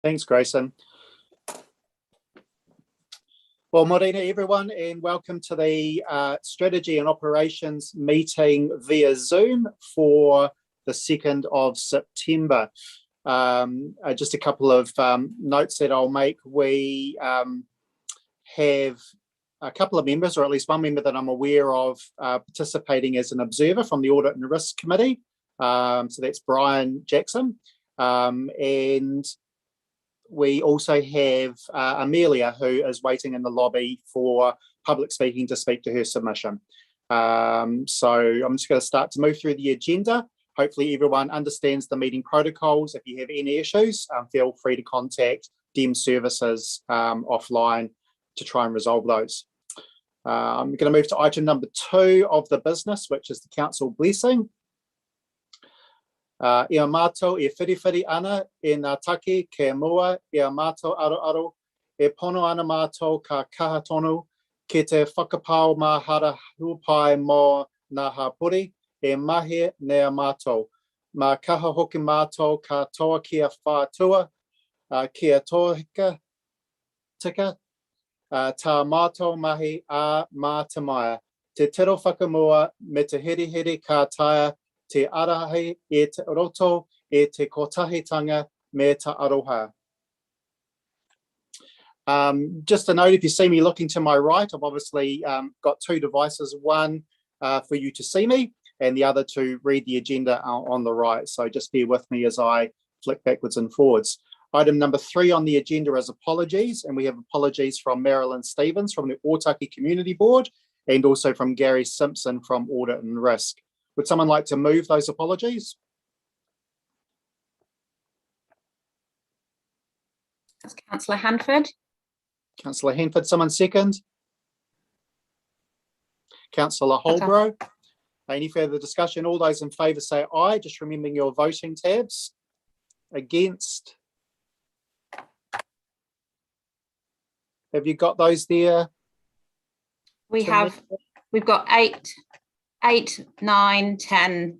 Thanks, Grayson. Well, morena everyone, and welcome to the Strategy and Operations meeting via Zoom for the 2nd of September. Just a couple of notes that I'll make. We have a couple of members, or at least one member that I'm aware of, participating as an observer from the Audit and Risk Committee. So that's Brian Jackson. And we also have Amelia, who is waiting in the lobby for public speaking to speak to her submission. So I'm just going to start to move through the agenda. Hopefully everyone understands the meeting protocols. If you have any issues, feel free to contact DEM Services offline to try and resolve those. I'm going to move to item number 2 of the business, which is the council blessing. Ia mātou e whiriwhiri ana e ngā take ke mua ia mātou aro e pono ana mātou ka kaha tonu ke te whakapau mā hara hupai mō ngā hapuri e mahe nea mātou. Mā kaha hoki mātou ka toa kia whātua kia tohika tika tā mātou mahi a mā tamaya. Te tiro whakamua me te here ka taia te arahi e te roto e te kotahitanga me te aroha. Just a note, if you see me looking to my right, I've obviously got 2 devices, one for you to see me and the other to read the agenda on the right. So just bear with me as I flick backwards and forwards. Item number 3 on the agenda is apologies, and we have apologies from Marilyn Stevens from the Otaki Community Board and also from Gary Simpson from Audit and Risk. Would someone like to move those apologies? That's Councillor Hanford. Councillor Hanford, someone second? Councillor Holbrook. Any further discussion? All those in favour say aye, just remembering your voting tabs. Against? Have you got those there? We've got 8, 9, 10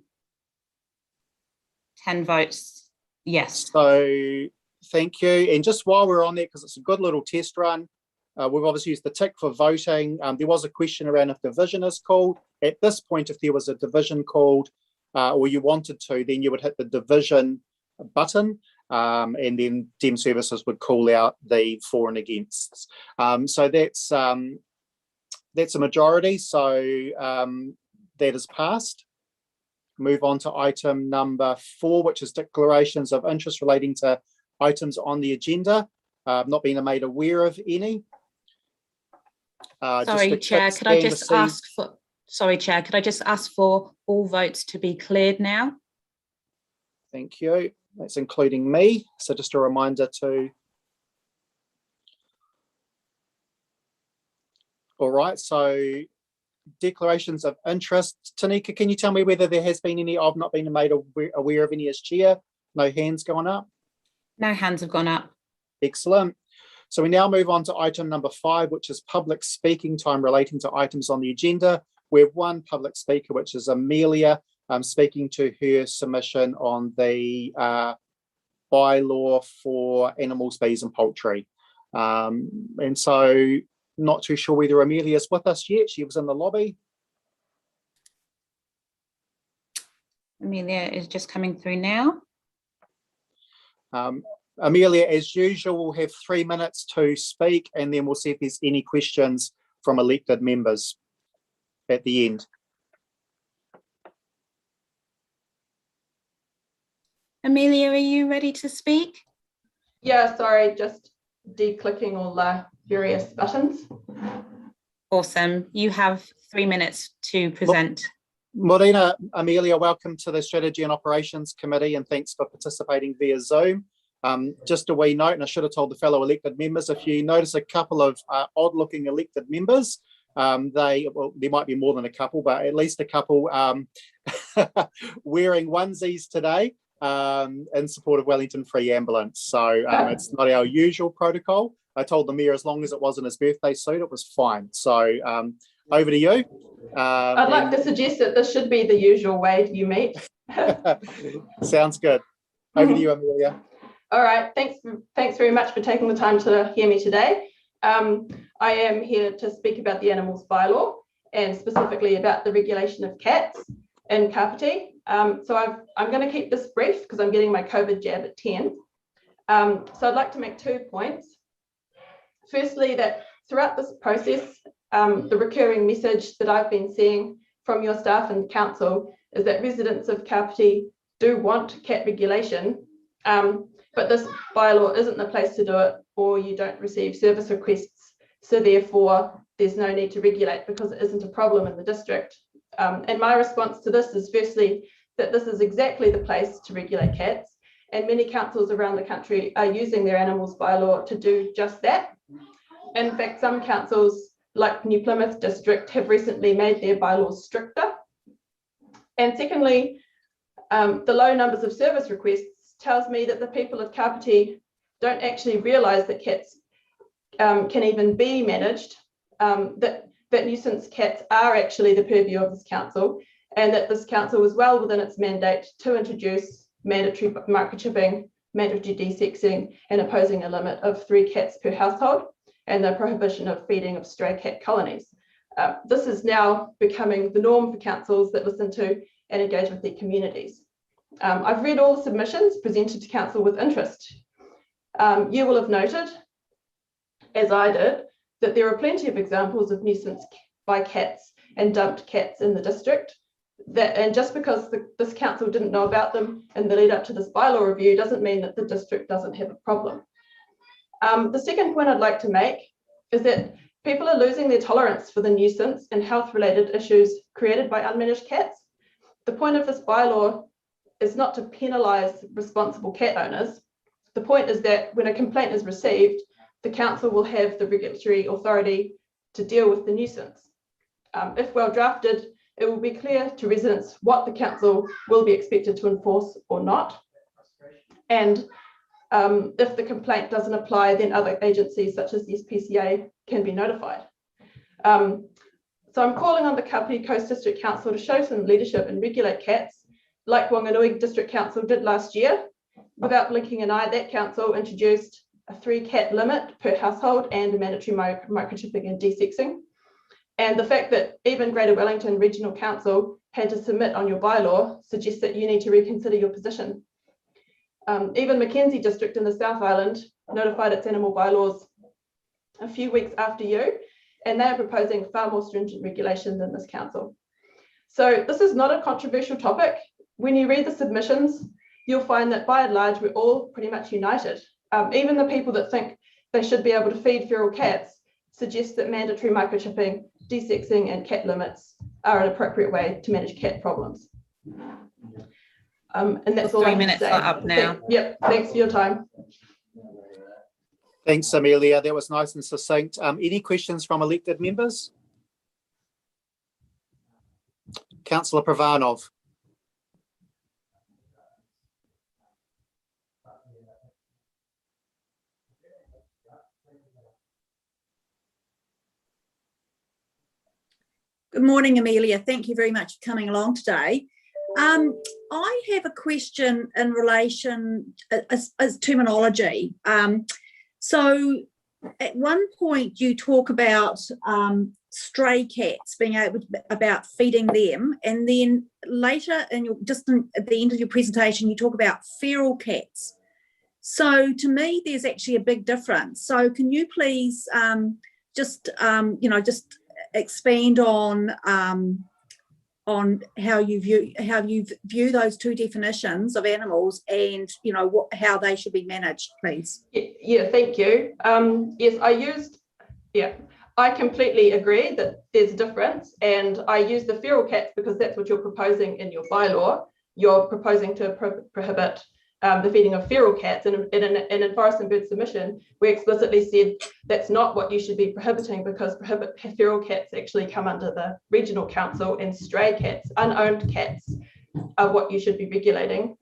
votes. Yes. So thank you. And just while we're on there, because it's a good little test run, we've obviously used the tick for voting. There was a question around if division is called. At this point, if there was a division called or you wanted to, then you would hit the division button and then DEM Services would call out the for and against. So that's a majority. So that is passed. Move on to item number 4, which is declarations of interest relating to items on the agenda. Not being made aware of any. Sorry, Chair, could I just ask for? Sorry, Chair, could I just ask for all votes to be cleared now? Thank you. That's including me. So just a reminder to. All right. So. Declarations of interest. Tanika, can you tell me whether there has been any? I've not been made aware of any as chair. No hands going up? No hands have gone up. Excellent. So we now move on to item number 5, which is public speaking time relating to items on the agenda. We have one public speaker, which is Amelia, speaking to her submission on the bylaw for animals, bees and poultry. And so not too sure whether Amelia's with us yet. She was in the lobby. Amelia is just coming through now. Amelia, as usual, will have 3 minutes to speak, and then we'll see if there's any questions from elected members at the end. Amelia, are you ready to speak? Yeah, sorry, just de-clicking all the various buttons. Awesome. You have 3 minutes to present. Morena, Amelia, welcome to the Strategy and Operations Committee, and thanks for participating via Zoom. Just a wee note, and I should have told the fellow elected members, if you notice a couple of odd-looking elected members, there might be more than a couple, but at least a couple wearing onesies today in support of Wellington Free Ambulance. So it's not our usual protocol. I told the mayor as long as it wasn't his birthday suit, it was fine. So over to you. I'd like to suggest that this should be the usual way you meet. Sounds good. Over to you, Amelia. All right, thanks very much for taking the time to hear me today. I am here to speak about the Animals Bylaw and specifically about the regulation of cats in Kapiti. So I'm going to keep this brief because I'm getting my COVID jab at 10. So I'd like to make 2 points. Firstly, that throughout this process, the recurring message that I've been seeing from your staff and council is that residents of Kapiti do want cat regulation, but this bylaw isn't the place to do it, or you don't receive service requests. So therefore, there's no need to regulate because it isn't a problem in the district. And my response to this is firstly, that this is exactly the place to regulate cats. And many councils around the country are using their animals bylaw to do just that. In fact, some councils like New Plymouth District have recently made their bylaws stricter. And secondly, the low numbers of service requests tells me that the people of Kapiti don't actually realise that cats can even be managed, that nuisance cats are actually the purview of this council, and that this council was well within its mandate to introduce mandatory microchipping, mandatory desexing, and imposing a limit of 3 cats per household, and the prohibition of feeding of stray cat colonies. This is now becoming the norm for councils that listen to and engage with their communities. I've read all the submissions presented to council with interest. You will have noted, as I did, that there are plenty of examples of nuisance by cats and dumped cats in the district. And just because this council didn't know about them in the lead up to this bylaw review doesn't mean that the district doesn't have a problem. The second point I'd like to make is that people are losing their tolerance for the nuisance and health-related issues created by unmanaged cats. The point of this bylaw is not to penalise responsible cat owners. The point is that when a complaint is received, the council will have the regulatory authority to deal with the nuisance. If well drafted, it will be clear to residents what the council will be expected to enforce or not. And if the complaint doesn't apply, then other agencies such as the SPCA can be notified. So I'm calling on the Kapiti Coast District Council to show some leadership and regulate cats, like Wanganui District Council did last year. Without blinking an eye, that council introduced a 3 cat limit per household and a mandatory microchipping and desexing. And the fact that even Greater Wellington Regional Council had to submit on your bylaw suggests that you need to reconsider your position. Even Mackenzie District in the South Island notified its animal bylaws a few weeks after you, and they are proposing far more stringent regulation than this council. So this is not a controversial topic. When you read the submissions, you'll find that by and large, we're all pretty much united. Even the people that think they should be able to feed feral cats suggest that mandatory microchipping, desexing, and cat limits are an appropriate way to manage cat problems. And that's all 3 minutes are up now. Yep, thanks for your time. Thanks, Amelia. That was nice and succinct. Any questions from elected members? Councillor Pravanov. Good morning, Amelia. Thank you very much for coming along today. I have a question in relation as terminology. So at one point you talk about stray cats, being able to, about feeding them, and then later in your, at the end of your presentation, you talk about feral cats. So to me, there's actually a big difference. So can you please just expand on how you view those 2 definitions of animals, and how they should be managed, please? Yeah, thank you. Yes, I completely agree that there's a difference, and I use the feral cats because that's what you're proposing in your bylaw. You're proposing to prohibit the feeding of feral cats, and in Forest and Bird submission, we explicitly said that's not what you should be prohibiting, because feral cats actually come under the regional council, and stray cats, unowned cats, are what you should be regulating.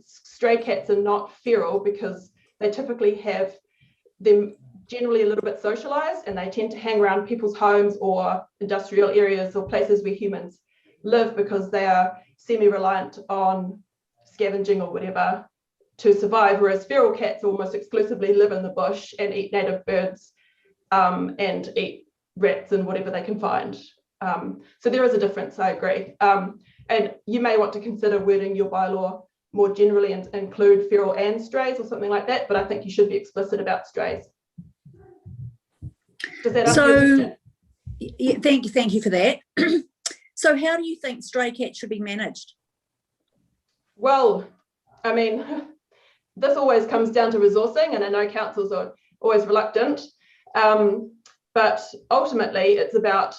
Stray cats are not feral because they typically have them generally a little bit socialized, and they tend to hang around people's homes or industrial areas or places where humans live because they are semi-reliant on scavenging or whatever to survive, whereas feral cats almost exclusively live in the bush and eat native birds and eat rats and whatever they can find. So there is a difference, I agree. And you may want to consider wording your bylaw more generally and include feral and strays or something like that, but I think you should be explicit about strays. Does that answer your question? Yeah, thank you for that. So how do you think stray cats should be managed? Well, I mean, this always comes down to resourcing, and I know councils are always reluctant, but ultimately it's about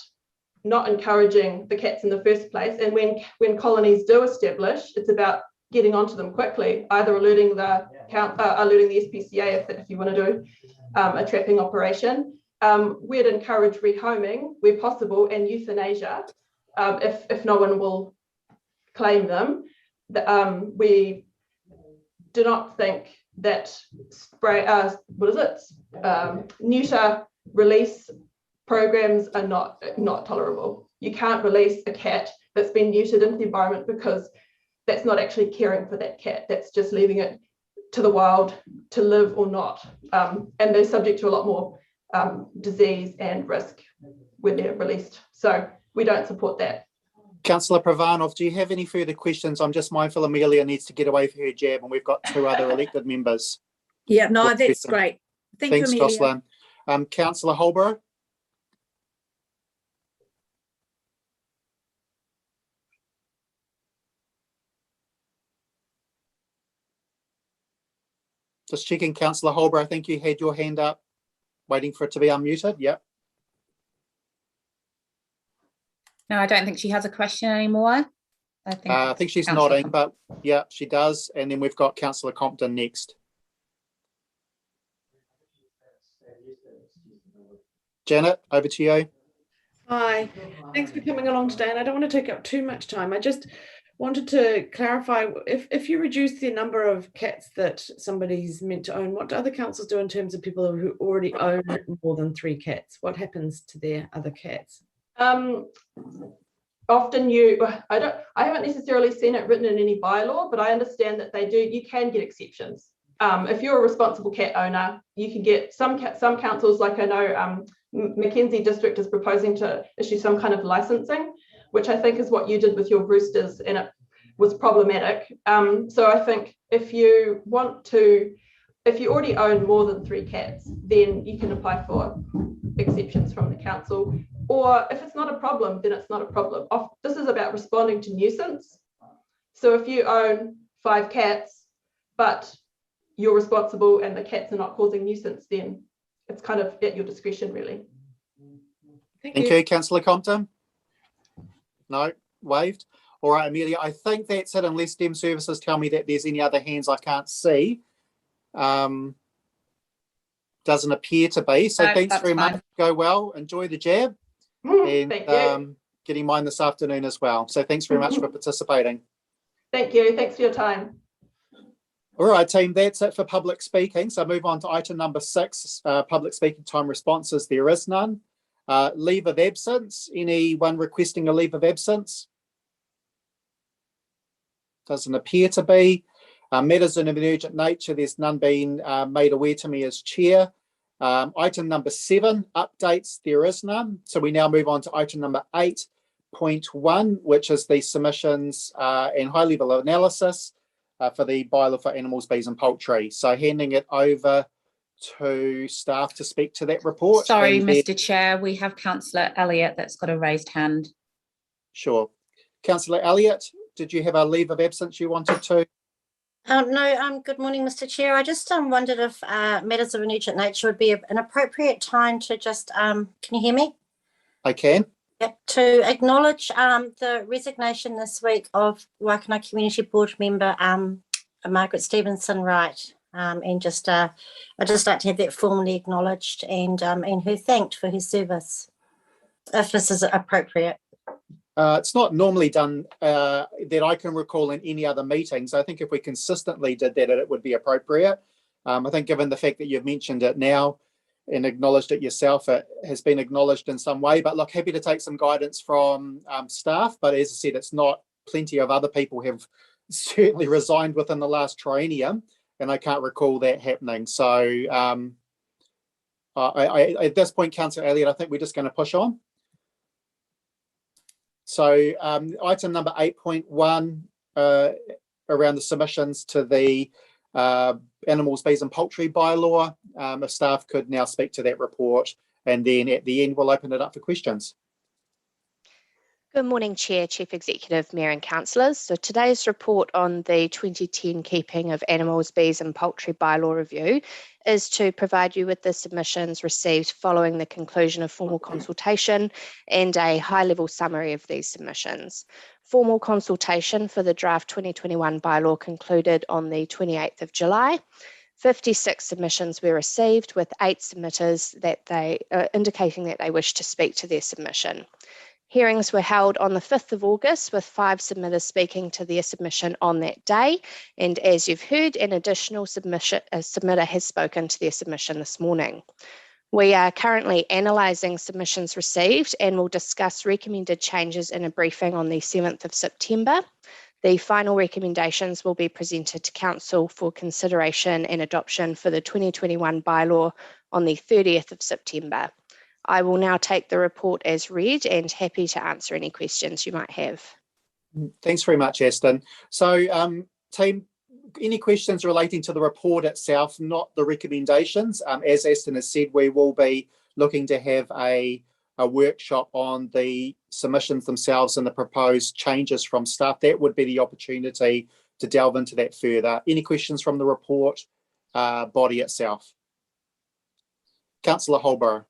not encouraging the cats in the first place. And when colonies do establish, it's about getting onto them quickly, either alerting the SPCA if you want to do a trapping operation. We'd encourage rehoming where possible and euthanasia if no one will claim them. We do not think that neuter release programs are not tolerable. You can't release a cat that's been neutered into the environment because that's not actually caring for that cat. That's just leaving it to the wild to live or not. And they're subject to a lot more disease and risk when they're released. So we don't support that. Councillor Pravanov, do you have any further questions? I'm just mindful Amelia needs to get away for her jab, and we've got 2 other elected members. Yeah, no, that's great. Thanks, you, Amelia. Jocelyn. Councillor Holborough. Just checking, Councillor Holborough, I think you had your hand up, waiting for it to be unmuted. Yep. No, I don't think she has a question anymore. I think she's nodding, but yeah, she does. And then we've got Councillor Compton next. Janet, over to you. Hi, thanks for coming along today. And I don't want to take up too much time. I just wanted to clarify, if you reduce the number of cats that somebody's meant to own, what do other councils do in terms of people who already own more than 3 cats? What happens to their other cats? Often I haven't necessarily seen it written in any bylaw, but I understand that you can get exceptions. If you're a responsible cat owner, you can get some councils, like I know Mackenzie District is proposing to issue some kind of licensing, which I think is what you did with your roosters, and it was problematic. So I think if you already own more than 3 cats, then you can apply for exceptions from the council. Or if it's not a problem, then it's not a problem. This is about responding to nuisance. So if you own 5 cats, but you're responsible and the cats are not causing nuisance, then it's kind of at your discretion, really. Thank you, Councillor Compton. No, waved. All right, Amelia, I think that's it, unless STEM services tell me that there's any other hands I can't see. Doesn't appear to be. So no, thanks very much. Go well. Enjoy the jab. And getting mine this afternoon as well. So thanks very much for participating. Thank you. Thanks for your time. All right, team, that's it for public speaking. So move on to item number 6, public speaking time responses. There is none. Leave of absence. Anyone requesting a leave of absence? Doesn't appear to be. Matters of an urgent nature, there's none being made aware to me as chair. Item number 7, updates, there is none. So we now move on to item number 8.1, which is the submissions and high level analysis for the bylaw for animals, bees and poultry. So handing it over to staff to speak to that report. Sorry, Mr. Chair, we have Councillor Elliott that's got a raised hand. Sure. Councillor Elliott, did you have a leave of absence you wanted to? No, good morning, Mr. Chair. I just wondered if matters of an urgent nature would be an appropriate time to just, can you hear me? I can. Yep, to acknowledge the resignation this week of Waikanae Community Board member Margaret Stevenson-Wright, and I'd just like to have that formally acknowledged and her thanked for her service, if this is appropriate. It's not normally done that I can recall in any other meetings. I think if we consistently did that, it would be appropriate. I think given the fact that you've mentioned it now and acknowledged it yourself, it has been acknowledged in some way. But look, happy to take some guidance from staff. But as I said, it's not. Plenty of other people have certainly resigned within the last triennium. and I can't recall that happening. So at this point, Councillor Elliott, I think we're just going to push on. So item number 8.1 around the submissions to the Animals, Bees and Poultry Bylaw. If staff could now speak to that report, and then at the end we'll open it up for questions. Good morning, Chair, Chief Executive, Mayor and Councillors. So today's report on the 2010 Keeping of Animals, Bees and Poultry Bylaw review is to provide you with the submissions received following the conclusion of formal consultation and a high-level summary of these submissions. Formal consultation for the draft 2021 bylaw concluded on the 28th of July. 56 submissions were received, with 8 submitters that indicating that they wish to speak to their submission. Hearings were held on the 5th of August, with 5 submitters speaking to their submission on that day. And as you've heard, an additional submitter has spoken to their submission this morning. We are currently analysing submissions received and will discuss recommended changes in a briefing on the 7th of September. The final recommendations will be presented to Council for consideration and adoption for the 2021 bylaw on the 30th of September. I will now take the report as read and happy to answer any questions you might have. Thanks very much, Aston. So, team, any questions relating to the report itself, not the recommendations? As Aston has said, we will be looking to have a workshop on the submissions themselves and the proposed changes from staff. That would be the opportunity to delve into that further. Any questions from the report body itself? Councillor Holborough.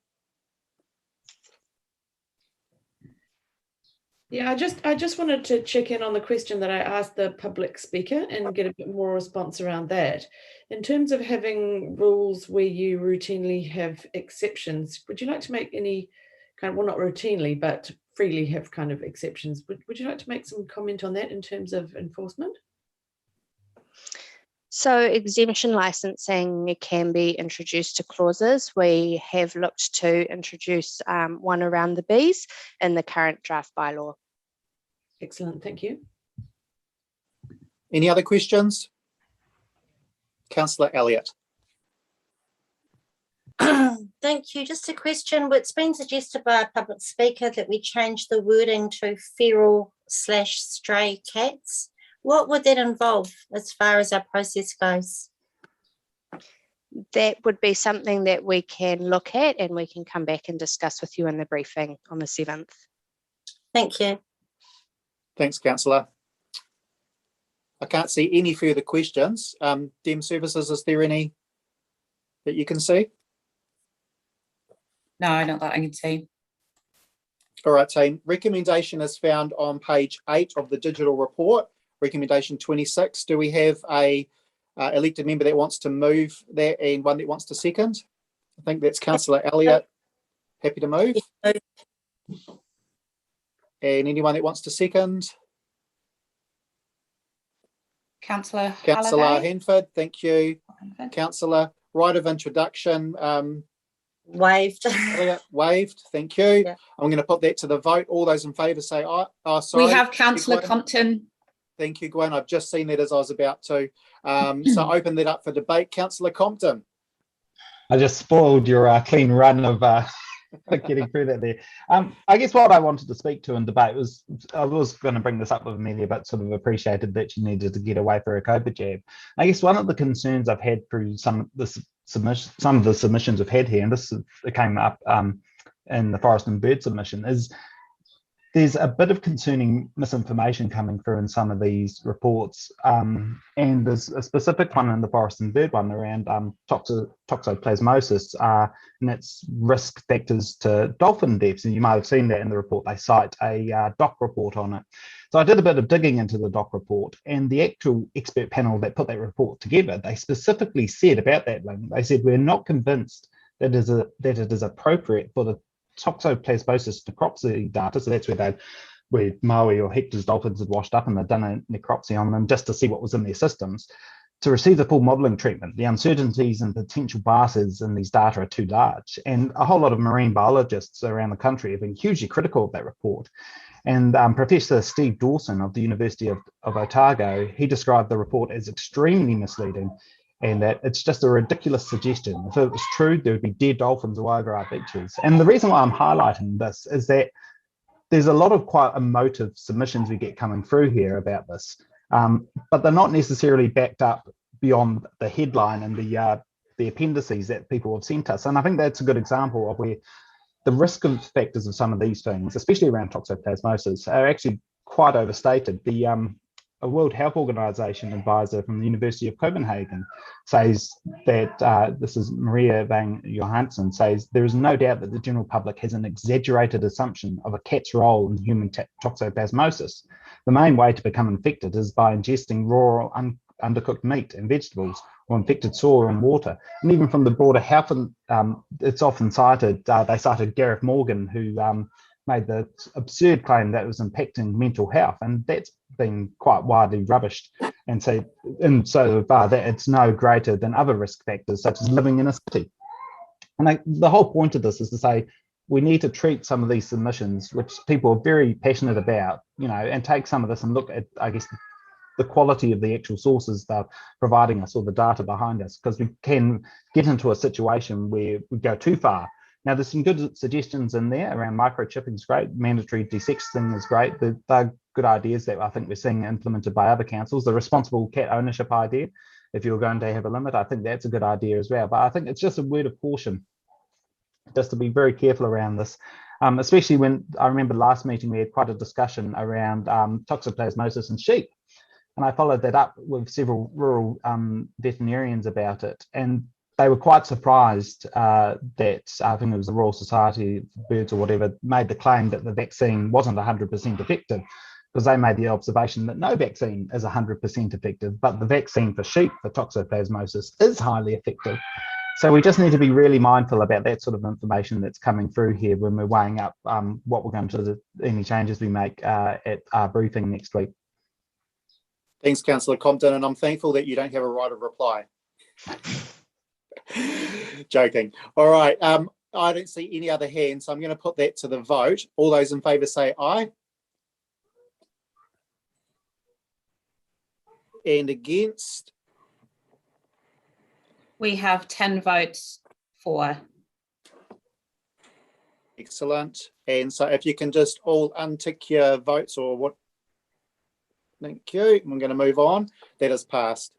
Yeah, I just wanted to check in on the question that I asked the public speaker and get a bit more response around that. In terms of having rules where you routinely have exceptions, would you like to make any kind of, well, not routinely, but freely have kind of exceptions? Would you like to make some comment on that in terms of enforcement? So exemption licensing can be introduced to clauses. We have looked to introduce one around the bees in the current draft bylaw. Excellent, thank you. Any other questions? Councillor Elliott. Thank you. Just a question. It's been suggested by a public speaker that we change the wording to feral/stray cats. What would that involve as far as our process goes? That would be something that we can look at and we can come back and discuss with you in the briefing on the 7th. Thank you. Thanks, Councillor. I can't see any further questions. Dem Services, is there any that you can see? No, not that I can see. All right, team. Recommendation is found on page 8 of the digital report. Recommendation 26. Do we have a elected member that wants to move that and one that wants to second? I think that's Councillor Elliott. Happy to move. And anyone that wants to second? Councillor Hanford, thank you. Councillor, right of introduction. Waived. Elliott, waived, thank you. Yeah. I'm going to put that to the vote. All those in favour say aye. Oh, sorry. We have Councillor Compton. Thank you, Gwen. I've just seen that as I was about to. So open that up for debate. Councillor Compton. I just spoiled your clean run of getting through that there. I guess what I wanted to speak to in debate was, I was going to bring this up with Amelia, but sort of appreciated that she needed to get away for a COVID jab. I guess one of the concerns I've had through some of the submissions I've had here, and this came up in the Forest and Bird submission, is there's a bit of concerning misinformation coming through in some of these reports, and there's a specific one in the Forest and Bird one around toxoplasmosis and its risk factors to dolphin deaths, and you might have seen that in the report. They cite a DOC report on it. So I did a bit of digging into the DOC report, and the actual expert panel that put that report together, they specifically said about that link, they said, we're not convinced that it is appropriate for the toxoplasmosis necropsy data, so that's where Maui or Hector's dolphins had washed up and they'd done a necropsy on them just to see what was in their systems, to receive the full modelling treatment. The uncertainties and potential biases in these data are too large, and a whole lot of marine biologists around the country have been hugely critical of that report. And Professor Steve Dawson of the University of Otago, he described the report as extremely misleading and that it's just a ridiculous suggestion. If it was true, there would be dead dolphins all over our beaches. And the reason why I'm highlighting this is that there's a lot of quite emotive submissions we get coming through here about this, but they're not necessarily backed up beyond the headline and the appendices that people have sent us. And I think that's a good example of where the risk of factors of some of these things, especially around toxoplasmosis, are actually quite overstated. A World Health Organization advisor from the University of Copenhagen says that, this is Maria Bang Johansson, says there is no doubt that the general public has an exaggerated assumption of a cat's role in human toxoplasmosis. The main way to become infected is by ingesting raw or undercooked meat and vegetables, or infected soil and water. And even from the broader health, it's often cited, they cited Gareth Morgan, who made the absurd claim that it was impacting mental health, and that's been quite widely rubbished, and so far that it's no greater than other risk factors such as living in a city. And the whole point of this is to say we need to treat some of these submissions, which people are very passionate about, and take some of this and look at, I guess, the quality of the actual sources they're providing us, or the data behind us, because we can get into a situation where we go too far. Now, there's some good suggestions in there around microchipping is great, mandatory desexing is great. They're good ideas that I think we're seeing implemented by other councils. The responsible cat ownership idea, if you're going to have a limit, I think that's a good idea as well. But I think it's just a word of caution, just to be very careful around this, especially when I remember last meeting we had quite a discussion around toxoplasmosis in sheep. And I followed that up with several rural veterinarians about it. And they were quite surprised that, I think it was the Royal Society of Birds or whatever, made the claim that the vaccine wasn't 100% effective, because they made the observation that no vaccine is 100% effective, but the vaccine for sheep for toxoplasmosis is highly effective. So we just need to be really mindful about that sort of information that's coming through here when we're weighing up what we're going to do, any changes we make at our briefing next week. Thanks, Councillor Compton, and I'm thankful that you don't have a right of reply. Joking. All right. I don't see any other hands, so I'm going to put that to the vote. All those in favour say aye. And against? We have 10 votes for. Excellent. And so if you can just all untick your votes or what. Thank you. I'm going to move on. That is passed.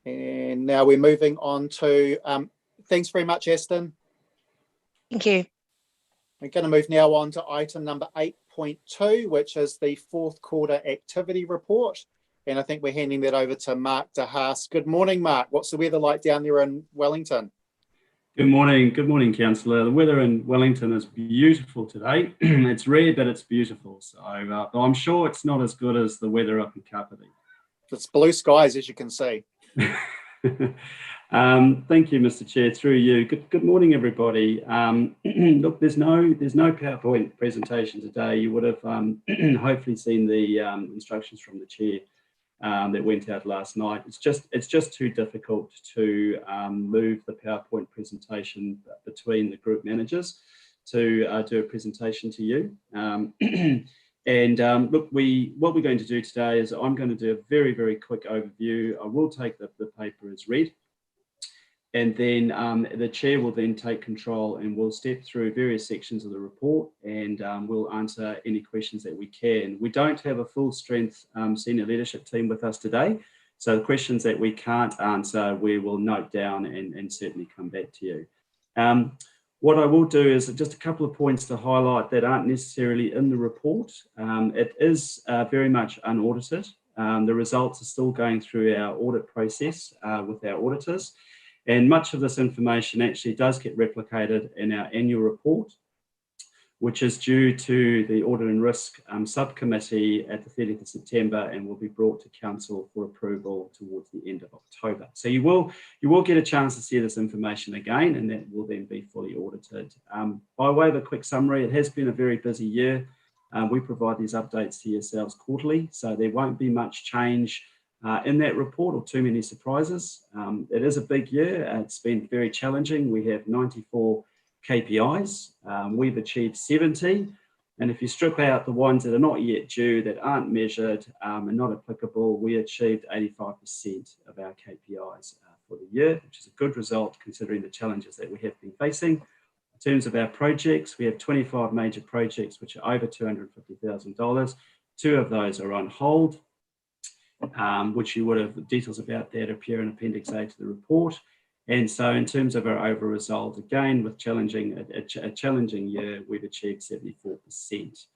And now we're moving on to, thanks very much, Aston. Thank you. We're going to move now on to item number 8.2, which is the fourth quarter activity report. And I think we're handing that over to Mark de Haas. Good morning, Mark. What's the weather like down there in Wellington? Good morning, Councillor. The weather in Wellington is beautiful today. It's rare, but it's beautiful. So I'm sure it's not as good as the weather up in Kapiti. It's blue skies, as you can see. Thank you, Mr. Chair. Through you. Good morning, everybody. Look, there's no PowerPoint presentation today. You would have hopefully seen the instructions from the chair that went out last night. It's just too difficult to move the PowerPoint presentation between the group managers to do a presentation to you. Look, what we're going to do today is I'm going to do a very, very quick overview. I will take the paper as read, and then the chair will then take control and we'll step through various sections of the report, and we'll answer any questions that we can. We don't have a full strength senior leadership team with us today, so the questions that we can't answer, we will note down and certainly come back to you. What I will do is just a couple of points to highlight that aren't necessarily in the report. It is very much unaudited. The results are still going through our audit process with our auditors, and much of this information actually does get replicated in our annual report, which is due to the Audit and Risk Subcommittee at the 30th of September and will be brought to Council for approval towards the end of October. So you will get a chance to see this information again, and that will then be fully audited. By way of a quick summary, it has been a very busy year. We provide these updates to yourselves quarterly, so there won't be much change in that report or too many surprises. It is a big year. It's been very challenging. We have 94 KPIs. We've achieved 70. And if you strip out the ones that are not yet due, that aren't measured and not applicable, we achieved 85% of our KPIs for the year, which is a good result considering the challenges that we have been facing. In terms of our projects, we have 25 major projects which are over $250,000. 2 of those are on hold, which you would have details about that appear in Appendix A to the report. And so in terms of our overall result, again, with a challenging year, we've achieved 74%.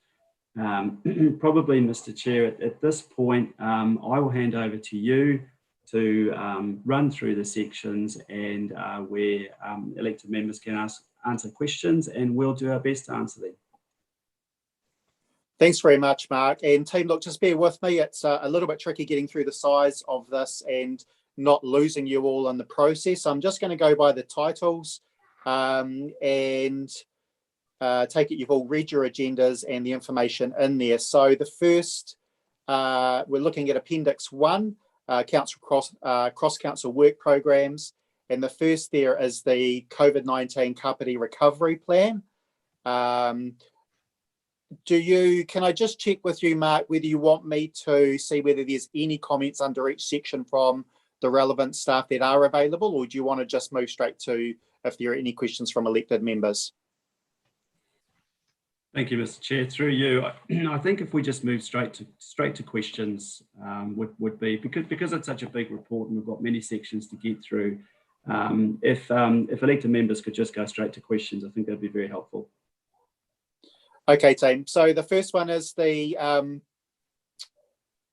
Probably, Mr. Chair, at this point, I will hand over to you to run through the sections and where elected members can answer questions, and we'll do our best to answer them. Thanks very much, Mark. And team, look, just bear with me. It's a little bit tricky getting through the size of this and not losing you all in the process. I'm just going to go by the titles and take it you've all read your agendas and the information in there. So the first, we're looking at Appendix 1, Council cross-council work programs. And the first there is the COVID-19 Kapiti recovery plan. Can I just check with you, Mark, whether you want me to see whether there's any comments under each section from the relevant staff that are available, or do you want to just move straight to if there are any questions from elected members? Thank you, Mr. Chair. Through you, I think if we just move straight to questions would be, because it's such a big report and we've got many sections to get through. If elected members could just go straight to questions, I think that'd be very helpful. Okay, team. So the first one is the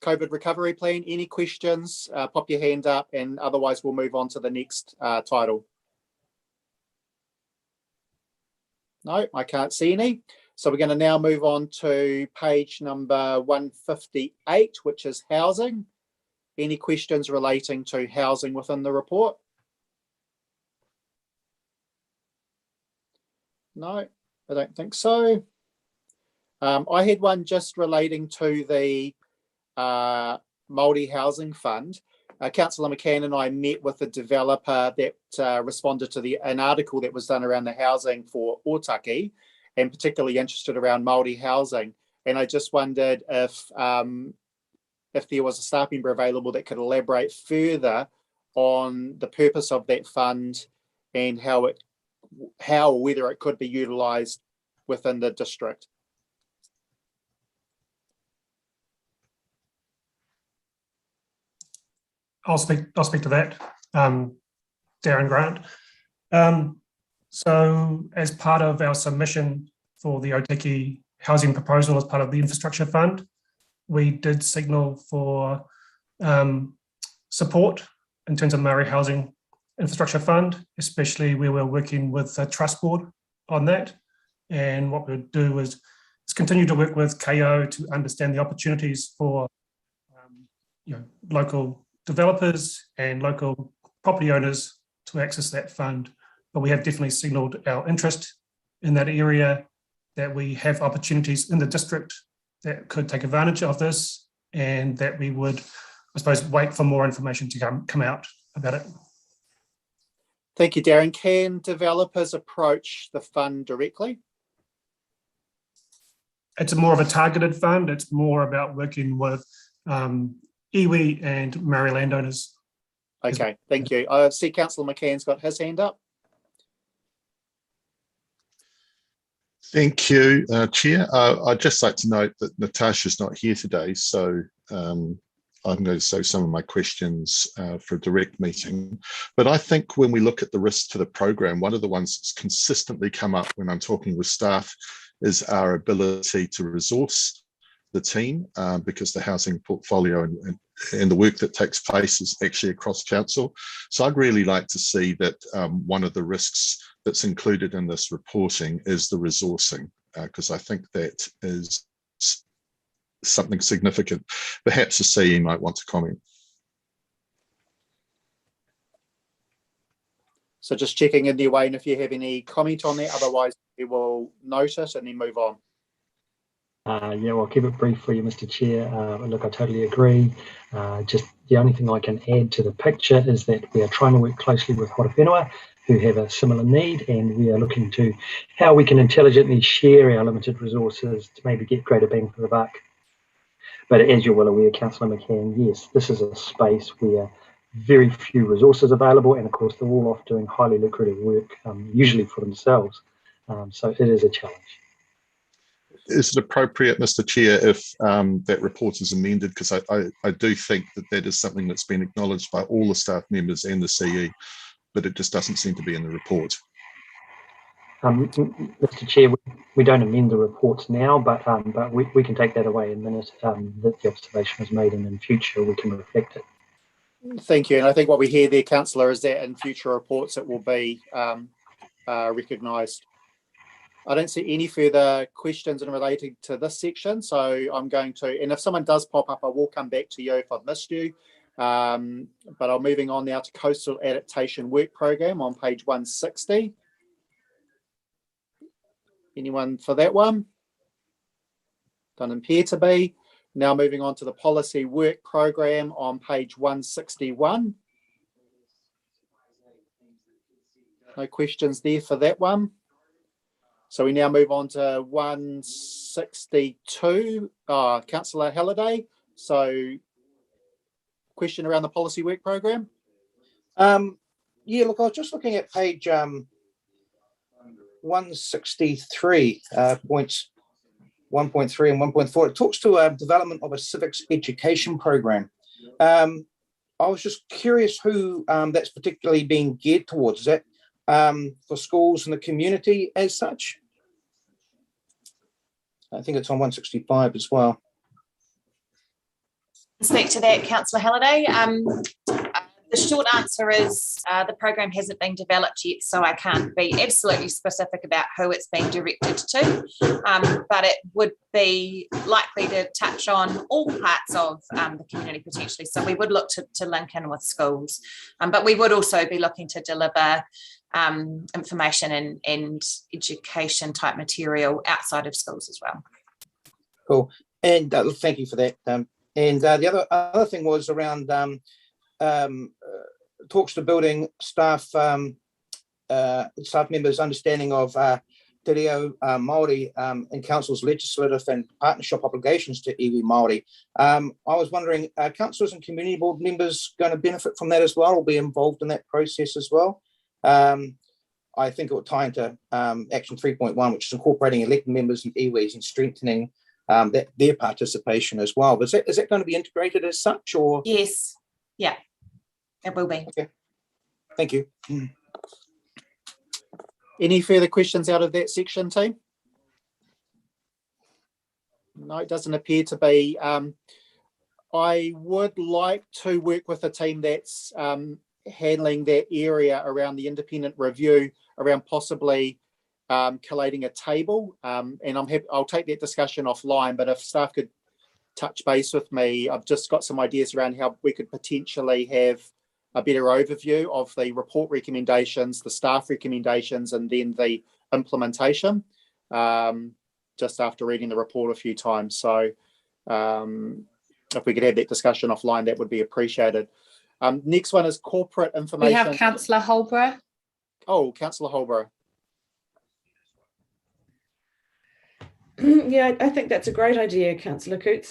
COVID recovery plan. Any questions? Pop your hand up, and otherwise we'll move on to the next title. No, I can't see any. So we're going to now move on to page number 158, which is housing. Any questions relating to housing within the report? No, I don't think so. I had one just relating to the Māori Housing Fund. Councillor McCann and I met with the developer that responded to an article that was done around the housing for Otaki, and particularly interested around Māori housing. And I just wondered if there was a staff member available that could elaborate further on the purpose of that fund and how or whether it could be utilised within the district. I'll speak to that, Darren Grant. So as part of our submission for the Otaki housing proposal as part of the infrastructure fund, we did signal for support in terms of Māori housing infrastructure fund, especially where we're working with the trust board on that. And what we'll do is continue to work with KO to understand the opportunities for local developers and local property owners to access that fund. But we have definitely signalled our interest in that area, that we have opportunities in the district that could take advantage of this, and that we would, I suppose, wait for more information to come out about it. Thank you, Darren. Can developers approach the fund directly? It's more of a targeted fund. It's more about working with iwi and Māori landowners. Okay, thank you. I see Councillor McCann's got his hand up. Thank you, Chair. I'd just like to note that Natasha's not here today, so I'm going to save some of my questions for a direct meeting. But I think when we look at the risks to the program, one of the ones that's consistently come up when I'm talking with staff is our ability to resource the team, because the housing portfolio and the work that takes place is actually across council. So I'd really like to see that one of the risks that's included in this reporting is the resourcing, because I think that is something significant. Perhaps the CE might want to comment. So just checking in there, Wayne, if you have any comment on that, otherwise we will note it and then move on. Yeah, well, I'll keep it brief for you, Mr. Chair. Look, I totally agree. Just the only thing I can add to the picture is that we are trying to work closely with Horowhenua, who have a similar need, and we are looking to how we can intelligently share our limited resources to maybe get greater bang for the buck. But as you're well aware, Councillor McCann, yes, this is a space where very few resources available, and of course they're all off doing highly lucrative work, usually for themselves. So it is a challenge. Is it appropriate, Mr. Chair, if that report is amended? Because I do think that is something that's been acknowledged by all the staff members and the CE, but it just doesn't seem to be in the report. Mr. Chair, we don't amend the reports now, but we can take that away in a minute, that the observation was made, and in future we can reflect it. Thank you. And I think what we hear there, Councillor, is that in future reports it will be recognised. I don't see any further questions in relating to this section, so I'm going to, and if someone does pop up, I will come back to you if I've missed you. But I'm moving on now to Coastal Adaptation Work Programme on page 160. Anyone for that one? Doesn't appear to be. Now moving on to the Policy Work Programme on page 161. No questions there for that one. So we now move on to 162. Councillor Halliday. So question around the Policy Work Programme? Yeah, look, I was just looking at page 163, points 1.3 and 1.4. It talks to development of a civics education program. I was just curious who that's particularly being geared towards. Is that for schools and the community as such? I think it's on 165 as well. Speak to that, Councillor Halliday. The short answer is the program hasn't been developed yet, so I can't be absolutely specific about who it's being directed to, but it would be likely to touch on all parts of the community potentially. So we would look to link in with schools, but we would also be looking to deliver information and education type material outside of schools as well. Cool, and thank you for that. And the other thing was around talks to building staff members' understanding of Te Reo Māori and Council's legislative and partnership obligations to iwi Māori. I was wondering, are councillors and community board members going to benefit from that as well, or be involved in that process as well? I think it will tie into Action 3.1, which is incorporating elected members and iwis and strengthening their participation as well. But is that going to be integrated as such, or? Yes, yeah, it will be. Okay, thank you. Any further questions out of that section, team? No, it doesn't appear to be. I would like to work with a team that's handling that area around the independent review, around possibly collating a table, and I'll take that discussion offline, but if staff could touch base with me, I've just got some ideas around how we could potentially have a better overview of the report recommendations, the staff recommendations, and then the implementation, just after reading the report a few times. So if we could have that discussion offline, that would be appreciated. Next one is corporate information. We have Councillor Holborough. Oh, Councillor Holborough. Yeah, I think that's a great idea, Councillor Coots.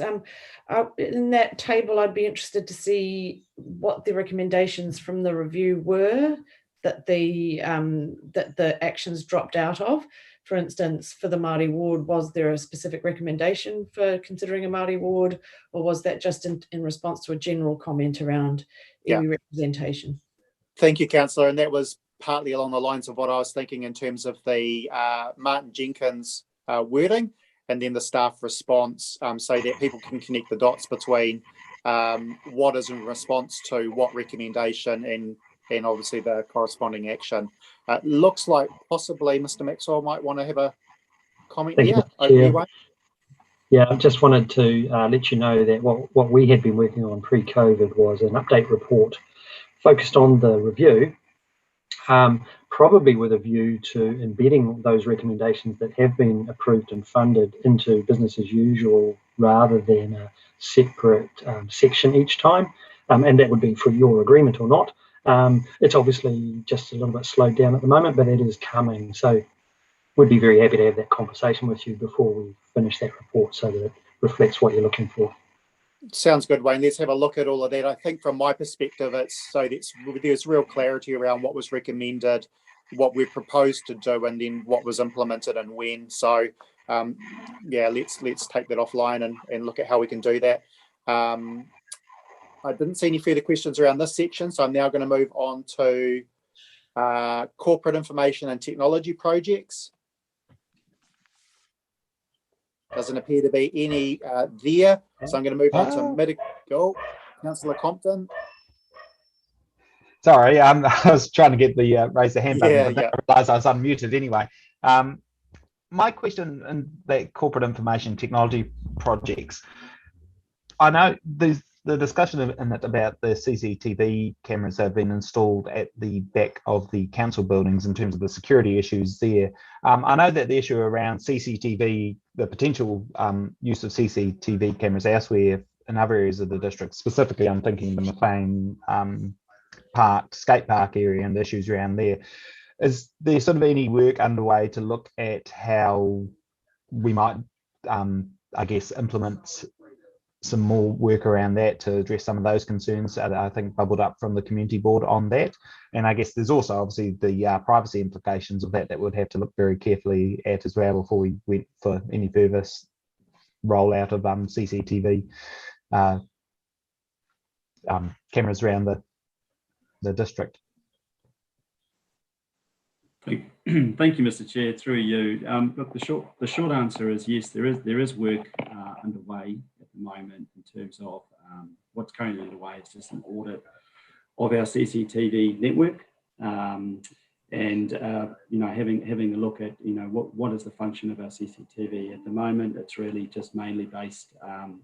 In that table, I'd be interested to see what the recommendations from the review were that the actions dropped out of. For instance, for the Māori ward, was there a specific recommendation for considering a Māori ward, or was that just in response to a general comment around iwi representation? Thank you, Councillor, and that was partly along the lines of what I was thinking in terms of the Martin Jenkins wording, and then the staff response, so that people can connect the dots between what is in response to what recommendation and obviously the corresponding action. Looks like possibly Mr. Maxwell might want to have a comment here. Yeah, I just wanted to let you know that what we had been working on pre-COVID was an update report focused on the review, probably with a view to embedding those recommendations that have been approved and funded into business as usual rather than a separate section each time. And that would be for your agreement or not. It's obviously just a little bit slowed down at the moment, but it is coming. So we'd be very happy to have that conversation with you before we finish that report so that it reflects what you're looking for. Sounds good, Wayne. Let's have a look at all of that. I think from my perspective, it's so there's real clarity around what was recommended, what we proposed to do, and then what was implemented and when. So yeah, let's take that offline and look at how we can do that. I didn't see any further questions around this section, so I'm now going to move on to corporate information and technology projects. Doesn't appear to be any there, so I'm going to move on to Councillor Compton. Sorry, I was trying to get the raise the hand button, but I realised I was unmuted anyway. My question in the corporate information technology projects, I know the discussion in it about the CCTV cameras that have been installed at the back of the council buildings in terms of the security issues there. I know that the issue around CCTV, the potential use of CCTV cameras elsewhere in other areas of the district, specifically I'm thinking the McLean skate park area and the issues around there. Is there sort of any work underway to look at how we might, I guess, implement some more work around that to address some of those concerns that I think bubbled up from the community board on that? And I guess there's also obviously the privacy implications of that we'd have to look very carefully at as well before we went for any further rollout of CCTV cameras around the district. Thank you, Mr. Chair. Through you, look, the short answer is yes. There is work underway at the moment in terms of what's currently underway is just an audit of our CCTV network, and having a look at what is the function of our CCTV at the moment. It's really just mainly based,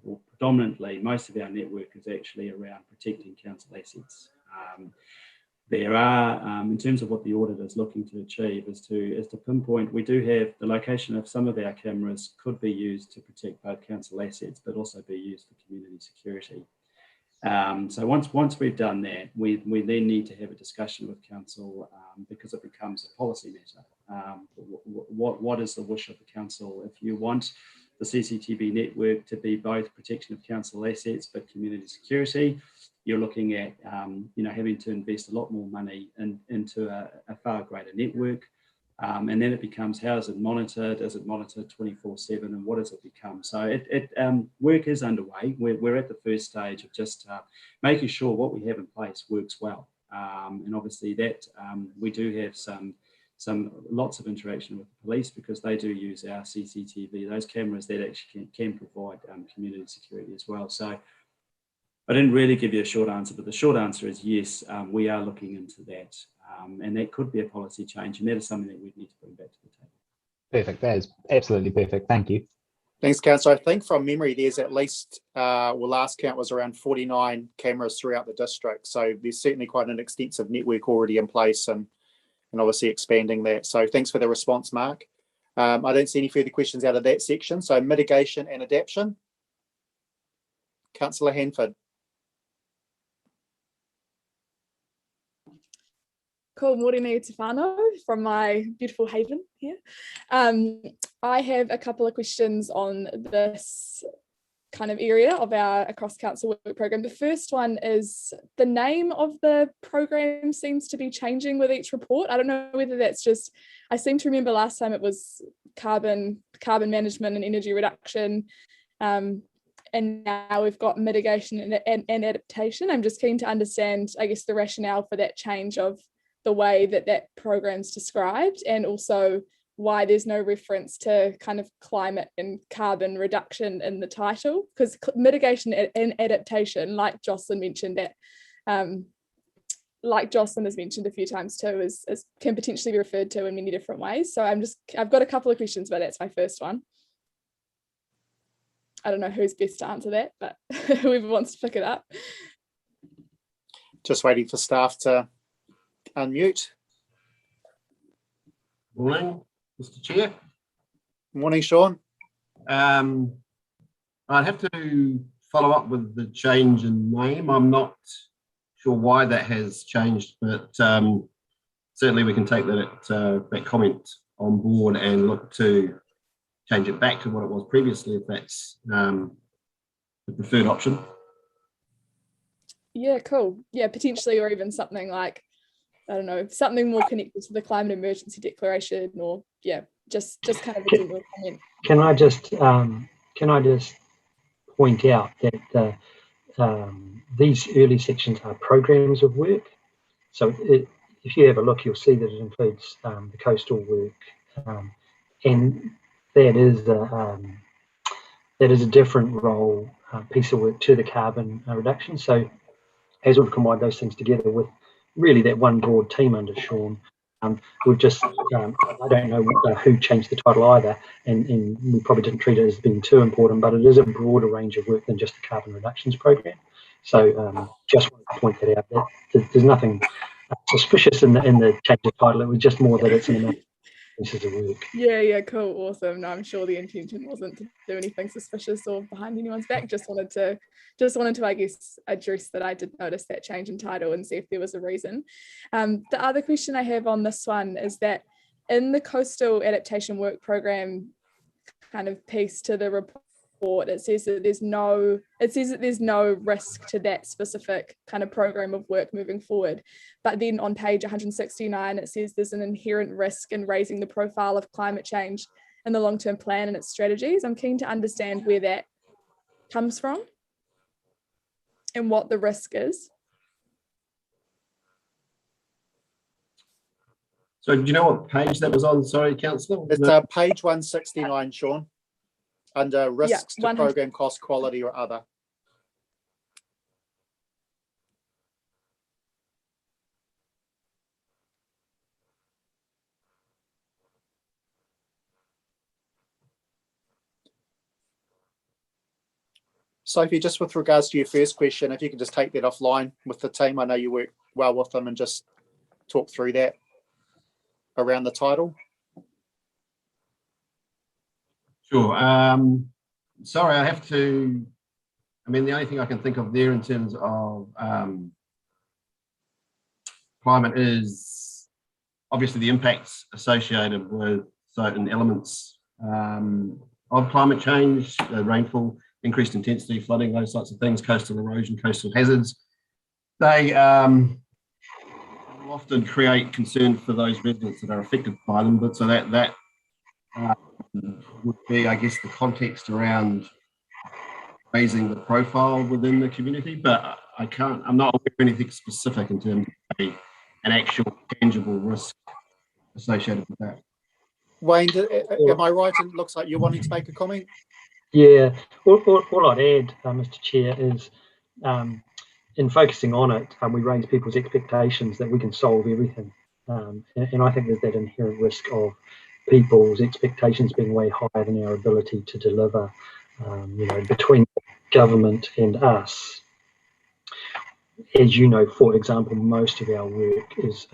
or predominantly, most of our network is actually around protecting council assets. There are, in terms of what the audit is looking to achieve, is to pinpoint. We do have the location of some of our cameras could be used to protect both council assets, but also be used for community security. So once we've done that, we then need to have a discussion with council because it becomes a policy matter. What is the wish of the council? If you want the CCTV network to be both protection of council assets but community security, you're looking at having to invest a lot more money into a far greater network, and then it becomes, how is it monitored? Is it monitored 24/7, and what does it become? So work is underway. We're at the first stage of just making sure what we have in place works well, and obviously that we do have lots of interaction with the police because they do use our CCTV, those cameras that actually can provide community security as well. So I didn't really give you a short answer, but the short answer is yes, we are looking into that, and that could be a policy change, and that is something that we'd need to bring back to the table. Perfect. That is absolutely perfect. Thank you. Thanks, Councillor. I think from memory, there's at least, last count was around 49 cameras throughout the district. So there's certainly quite an extensive network already in place and obviously expanding that. So thanks for the response, Mark. I don't see any further questions out of that section. So mitigation and adaptation. Councillor Hanford. Cool, morena te whānau from my beautiful haven here. I have a couple of questions on this kind of area of our across council work program. The first one is the name of the program seems to be changing with each report. I don't know whether that's just, I seem to remember last time it was carbon management and energy reduction, and now we've got mitigation and adaptation. I'm just keen to understand, I guess, the rationale for that change of the way that program's described, and also why there's no reference to kind of climate and carbon reduction in the title, because mitigation and adaptation, like Jocelyn mentioned, like Jocelyn has mentioned a few times too, is can potentially be referred to in many different ways. So I've got a couple of questions, but that's my first one. I don't know who's best to answer that, but whoever wants to pick it up. Just waiting for staff to unmute. Morning, Mr. Chair. Morning, Sean. I'd have to follow up with the change in name. I'm not sure why that has changed, but certainly we can take that comment on board and look to change it back to what it was previously, if that's the preferred option. Yeah, cool. Yeah, potentially, or even something like, I don't know, something more connected to the climate emergency declaration, or yeah, just kind of a general comment. Can I just point out that these early sections are programs of work. So if you have a look, you'll see that it includes the coastal work, and that is a different role, piece of work to the carbon reduction. So as we've combined those things together with really that one broad team under Sean, we've just, I don't know who changed the title either, and we probably didn't treat it as being too important, but it is a broader range of work than just the carbon reductions program. So just want to point that out. That there's nothing suspicious in the change of title. It was just more that it's an amount of pieces of work. Yeah, cool, awesome. No, I'm sure the intention wasn't to do anything suspicious or behind anyone's back. Just wanted to, I guess, address that I did notice that change in title and see if there was a reason. The other question I have on this one is that in the coastal adaptation work program kind of piece to the report, it says that there's no risk to that specific kind of program of work moving forward. But then on page 169, it says there's an inherent risk in raising the profile of climate change in the long-term plan and its strategies. I'm keen to understand where that comes from and what the risk is. So do you know what page that was on? Sorry, Councillor. It's page 169, Sean, under risks to program cost, quality or other. Sophie, just with regards to your first question, if you can just take that offline with the team. I know you work well with them, and just talk through that around the title. Sure. Sorry, I have to. I mean, the only thing I can think of there in terms of climate is obviously the impacts associated with certain elements of climate change, rainfall, increased intensity, flooding, those sorts of things, coastal erosion, coastal hazards. They often create concern for those residents that are affected by them. But so that would be, I guess, the context around raising the profile within the community. But I'm not aware of anything specific in terms of an actual tangible risk associated with that. Wayne, am I right? It looks like you're wanting to make a comment. Yeah, all I'd add, Mr. Chair, is in focusing on it, we raise people's expectations that we can solve everything. And I think there's that inherent risk of people's expectations being way higher than our ability to deliver, between government and us. As you know, for example, most of our work is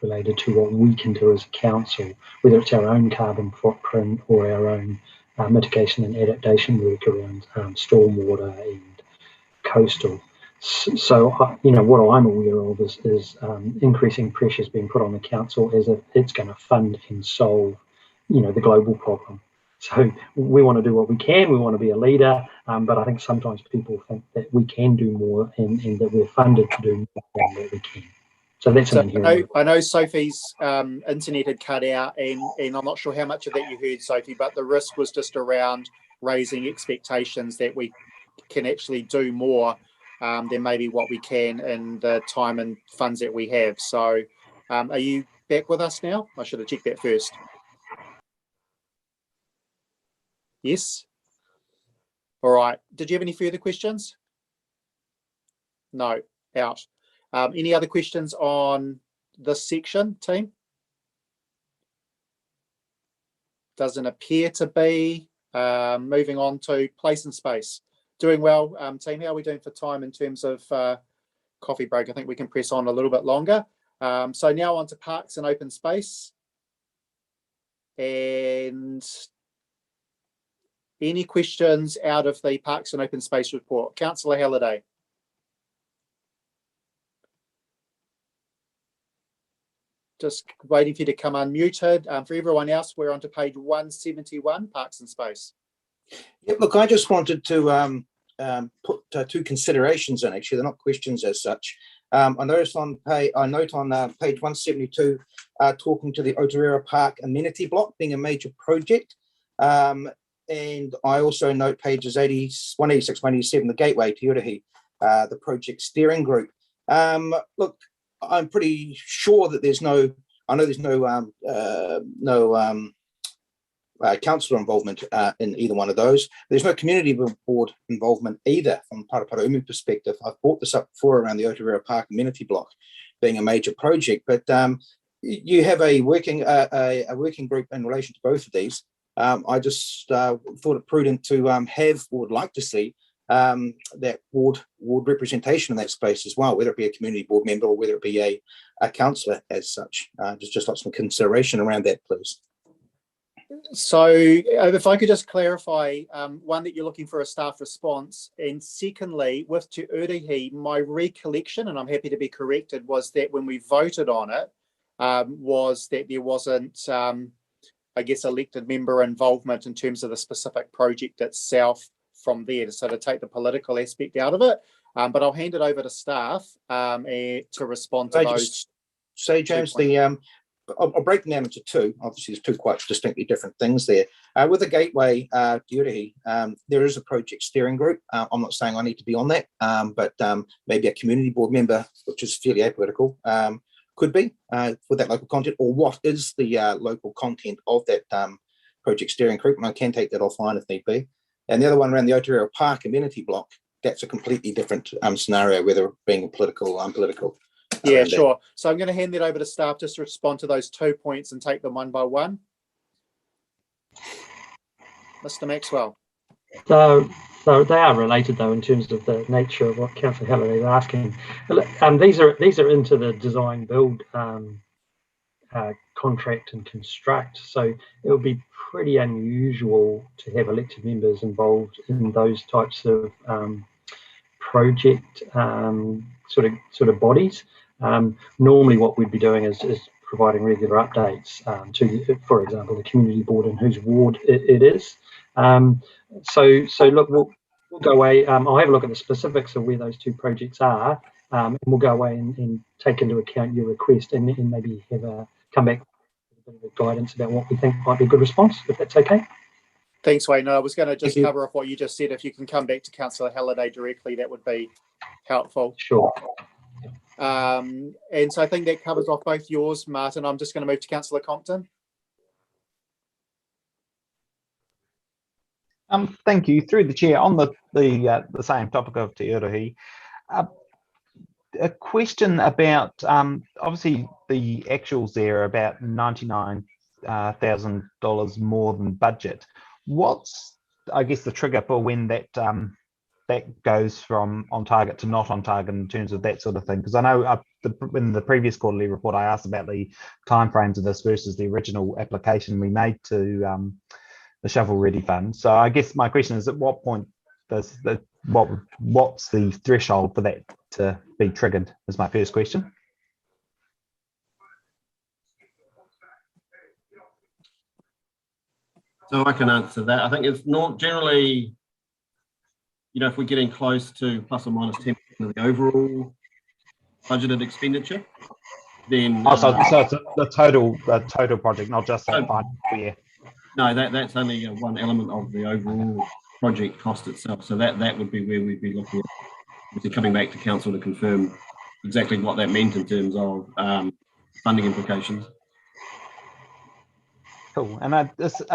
related to what we can do as a council, whether it's our own carbon footprint or our own mitigation and adaptation work around stormwater and coastal. So, what I'm aware of is increasing pressures being put on the council as if it's going to fund and solve, the global problem. So we want to do what we can. We want to be a leader, but I think sometimes people think that we can do more and that we're funded to do more than what we can. So that's an inherent. I know Sophie's internet had cut out, and I'm not sure how much of that you heard, Sophie, but the risk was just around raising expectations that we can actually do more than maybe what we can in the time and funds that we have. So are you back with us now? I should have checked that first. Yes. All right. Did you have any further questions? No. Out. Any other questions on this section, team? Doesn't appear to be. Moving on to place and space. Doing well, team. How are we doing for time in terms of coffee break? I think we can press on a little bit longer. So now on to parks and open space. And any questions out of the parks and open space report? Councillor Halliday. just waiting for you to come unmuted. For everyone else, we're on to page 171, Parks and Space. Yeah, look, I just wanted to put two considerations in. Actually, they're not questions as such. I note on page 172, talking to the Otorera Park amenity block being a major project. And I also note pages 186, 187, the Gateway to Urahi, the project steering group. Look, I'm pretty sure that there's no councillor involvement in either one of those. There's no community board involvement either from Paraparaumu perspective. I've brought this up before around the Otorera Park amenity block being a major project, but you have a working group in relation to both of these. I just thought it prudent to have, or would like to see, that ward representation in that space as well, whether it be a community board member or whether it be a councillor as such. Just like some consideration around that, please. So if I could just clarify, one, that you're looking for a staff response, and secondly, with Te Urihi, my recollection, and I'm happy to be corrected, was that when we voted on it, was that there wasn't, I guess, elected member involvement in terms of the specific project itself from there, so to take the political aspect out of it. But I'll hand it over to staff to respond to those. Say, James, I'll break them down into two. Obviously, there's two quite distinctly different things there. With the Gateway Te Urihi, there is a project steering group. I'm not saying I need to be on that, but maybe a community board member, which is fairly apolitical, could be for that local content, or what is the local content of that project steering group, and I can take that offline if need be. And the other one around the Otorera Park amenity block, that's a completely different scenario, whether being political or unpolitical. Yeah, sure. So I'm going to hand that over to staff just to respond to those 2 points and take them one by one. Mr. Maxwell. So they are related, though, in terms of the nature of what Councillor Halliday is asking. These are into the design build contract and construct. So it would be pretty unusual to have elected members involved in those types of project sort of bodies. Normally, what we'd be doing is providing regular updates to, for example, the community board and whose ward it is. So look, we'll go away. I'll have a look at the specifics of where those two projects are, and we'll go away and take into account your request and maybe come back with a bit of guidance about what we think might be a good response, if that's okay. Thanks, Wayne. No, I was going to just cover off what you just said. If you can come back to Councillor Halliday directly, that would be helpful. Sure. And so I think that covers off both yours, Martin. I'm just going to move to Councillor Compton. Thank you. Through the chair, on the same topic of Te Urihi, a question about obviously the actuals there are about $99,000 more than budget. What's, I guess, the trigger for when that that goes from on target to not on target in terms of that sort of thing? Because I know in the previous quarterly report I asked about the timeframes of this versus the original application we made to the shovel ready fund. So I guess my question is, at what point does what's the threshold for that to be triggered, is my first question. So I can answer that. I think it's not generally, you know, if we're getting close to plus or minus 10% of the overall budgeted expenditure, then so it's the total project, not just that final year. No, that's only one element of the overall project cost itself. So that would be where we'd be looking at coming back to council to confirm exactly what that meant in terms of funding implications. Cool. And I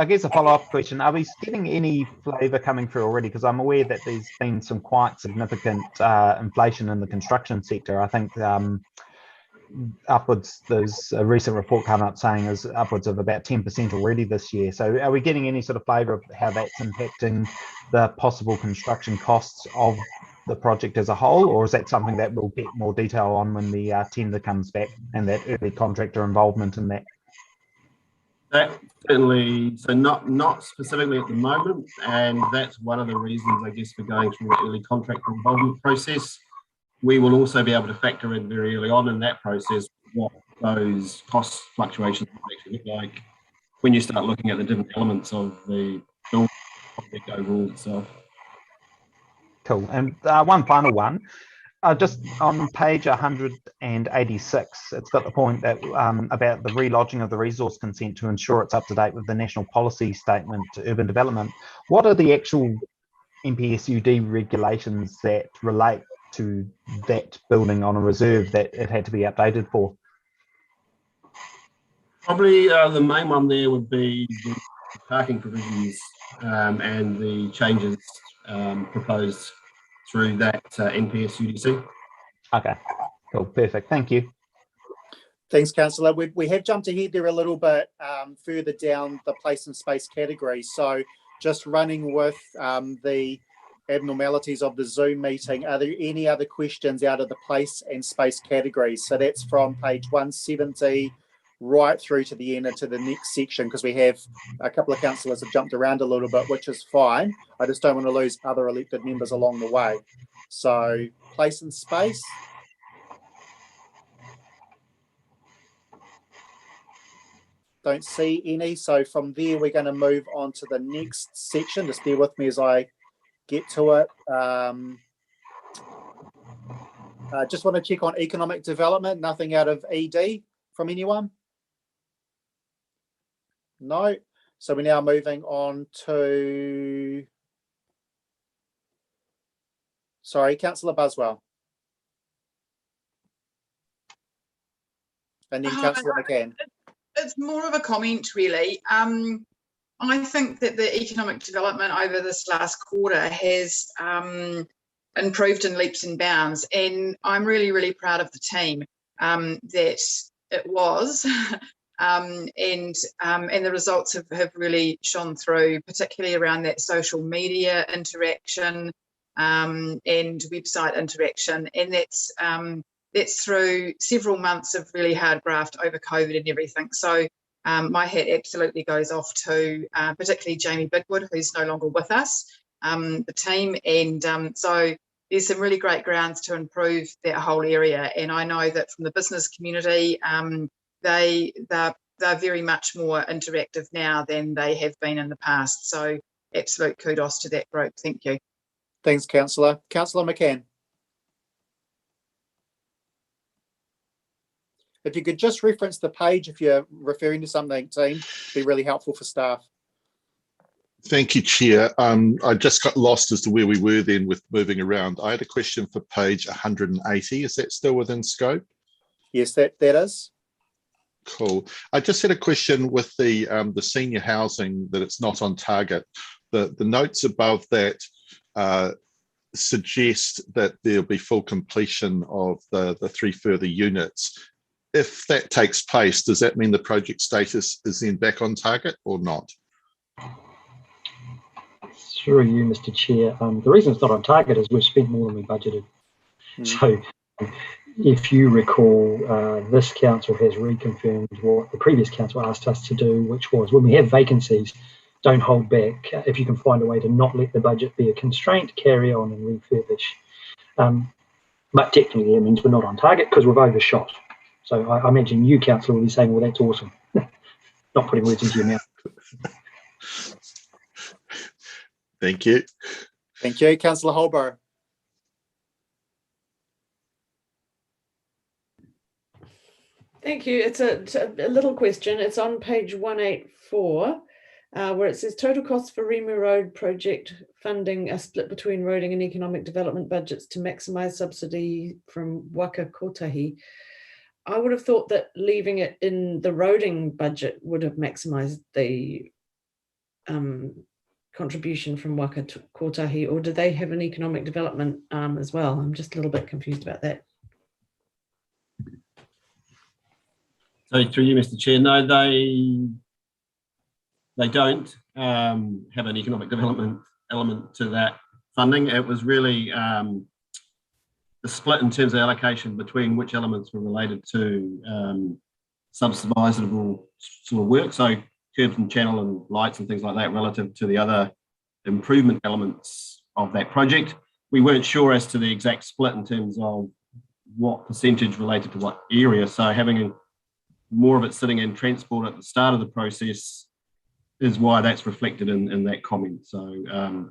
guess a follow-up question, are we getting any flavour coming through already? Because I'm aware that there's been some quite significant inflation in the construction sector. I think upwards, there's a recent report come up saying is upwards of about 10% already this year. So are we getting any sort of flavour of how that's impacting the possible construction costs of the project as a whole, or is that something that we'll get more detail on when the tender comes back and that early contractor involvement in that? That certainly, so not specifically at the moment, and that's one of the reasons, I guess, for going through the early contractor involvement process. We will also be able to factor in very early on in that process what those cost fluctuations actually look like when you start looking at the different elements of the build project overall itself. Cool. And one final one. Just on page 186, it's got the point that about the relodging of the resource consent to ensure it's up to date with the national policy statement to urban development. What are the actual NPSUD regulations that relate to that building on a reserve that it had to be updated for? Probably the main one there would be the parking provisions and the changes proposed through that NPSUDC. Okay, cool, perfect, thank you. Thanks, Councillor. We have jumped ahead there a little bit further down the place and space category. So just running with the abnormalities of the Zoom meeting, are there any other questions out of the place and space categories? So that's from page 170 right through to the end into the next section, because we have a couple of councillors have jumped around a little bit, which is fine. I just don't want to lose other elected members along the way. So place and space. Don't see any. So from there, we're going to move on to the next section. Just bear with me as I get to it. Just want to check on economic development. Nothing out of ED from anyone? No. So we're now moving on to, sorry, Councillor Buswell. And then Councillor McCann. It's more of a comment, really. I think that the economic development over this last quarter has improved in leaps and bounds, and I'm really, really proud of the team that it was. And the results have really shone through, particularly around that social media interaction and website interaction, and that's through several months of really hard graft over COVID and everything. So my hat absolutely goes off to particularly Jamie Bigwood, who's no longer with us, the team, and so there's some really great grounds to improve that whole area. And I know that from the business community, they're very much more interactive now than they have been in the past. So absolute kudos to that group. Thank you. Thanks, Councillor. Councillor McCann. If you could just reference the page if you're referring to something, team, it'd be really helpful for staff. Thank you, Chair. I just got lost as to where we were then with moving around. I had a question for page 180. Is that still within scope? Yes, that is. Cool. I just had a question with the senior housing, that it's not on target. The notes above that suggest that there'll be full completion of the 3 further units. If that takes place, does that mean the project status is then back on target or not? Through you, Mr. Chair. The reason it's not on target is we've spent more than we budgeted. So if you recall, this council has reconfirmed what the previous council asked us to do, which was when we have vacancies, don't hold back. If you can find a way to not let the budget be a constraint, carry on and refurbish. But technically it means we're not on target because we've overshot. So I imagine you, councillor, will be saying, well, that's awesome. Not putting words into your mouth. Thank you. Thank you. Councillor Holborough. Thank you. It's a little question. It's on page 184, where it says total costs for Rimu Road project funding are split between roading and economic development budgets to maximise subsidy from Waka Kotahi. I would have thought that leaving it in the roading budget would have maximised the contribution from Waka Kotahi, or do they have an economic development as well? I'm just a little bit confused about that. So through you, Mr. Chair, no, they don't have an economic development element to that funding. It was really the split in terms of allocation between which elements were related to subsidisable sort of work, so curbs and channel and lights and things like that relative to the other improvement elements of that project. We weren't sure as to the exact split in terms of what percentage related to what area, so having more of it sitting in transport at the start of the process is why that's reflected in that comment. So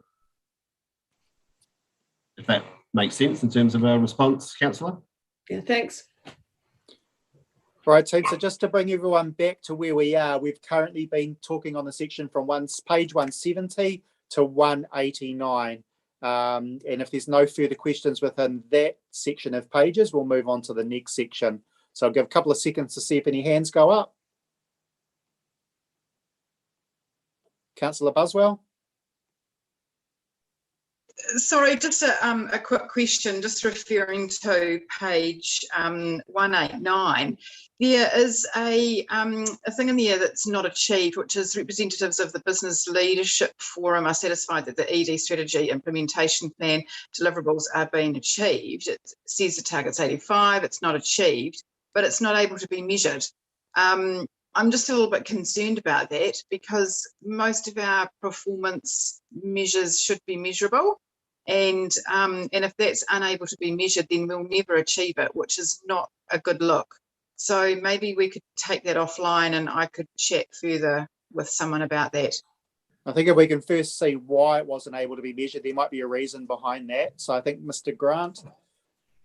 if that makes sense in terms of a response, Councillor. Yeah, thanks. Right, team, so just to bring everyone back to where we are, we've currently been talking on the section from page 170 to 189. And if there's no further questions within that section of pages, we'll move on to the next section. So I'll give a couple of seconds to see if any hands go up. Councillor Buswell. Sorry, just a quick question, just referring to page 189. There is a thing in there that's not achieved, which is representatives of the Business Leadership Forum are satisfied that the ED strategy implementation plan deliverables are being achieved. It says the target's 85, it's not achieved, but it's not able to be measured. I'm just a little bit concerned about that because most of our performance measures should be measurable. And if that's unable to be measured, then we'll never achieve it, which is not a good look. So maybe we could take that offline and I could chat further with someone about that. I think if we can first see why it wasn't able to be measured, there might be a reason behind that. So I think Mr. Grant.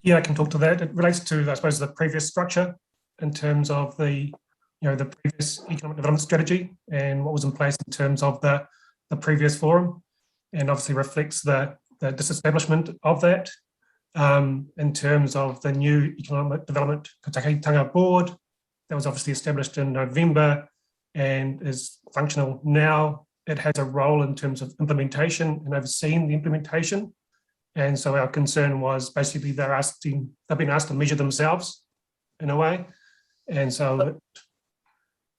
Yeah, I can talk to that. It relates to, I suppose, the previous structure in terms of the previous economic development strategy and what was in place in terms of the previous forum, and obviously reflects the disestablishment of that. In terms of the new economic development Tanga board, that was obviously established in November and is functional now. It has a role in terms of implementation and overseeing the implementation. And so our concern was basically they've been asked to measure themselves in a way. And so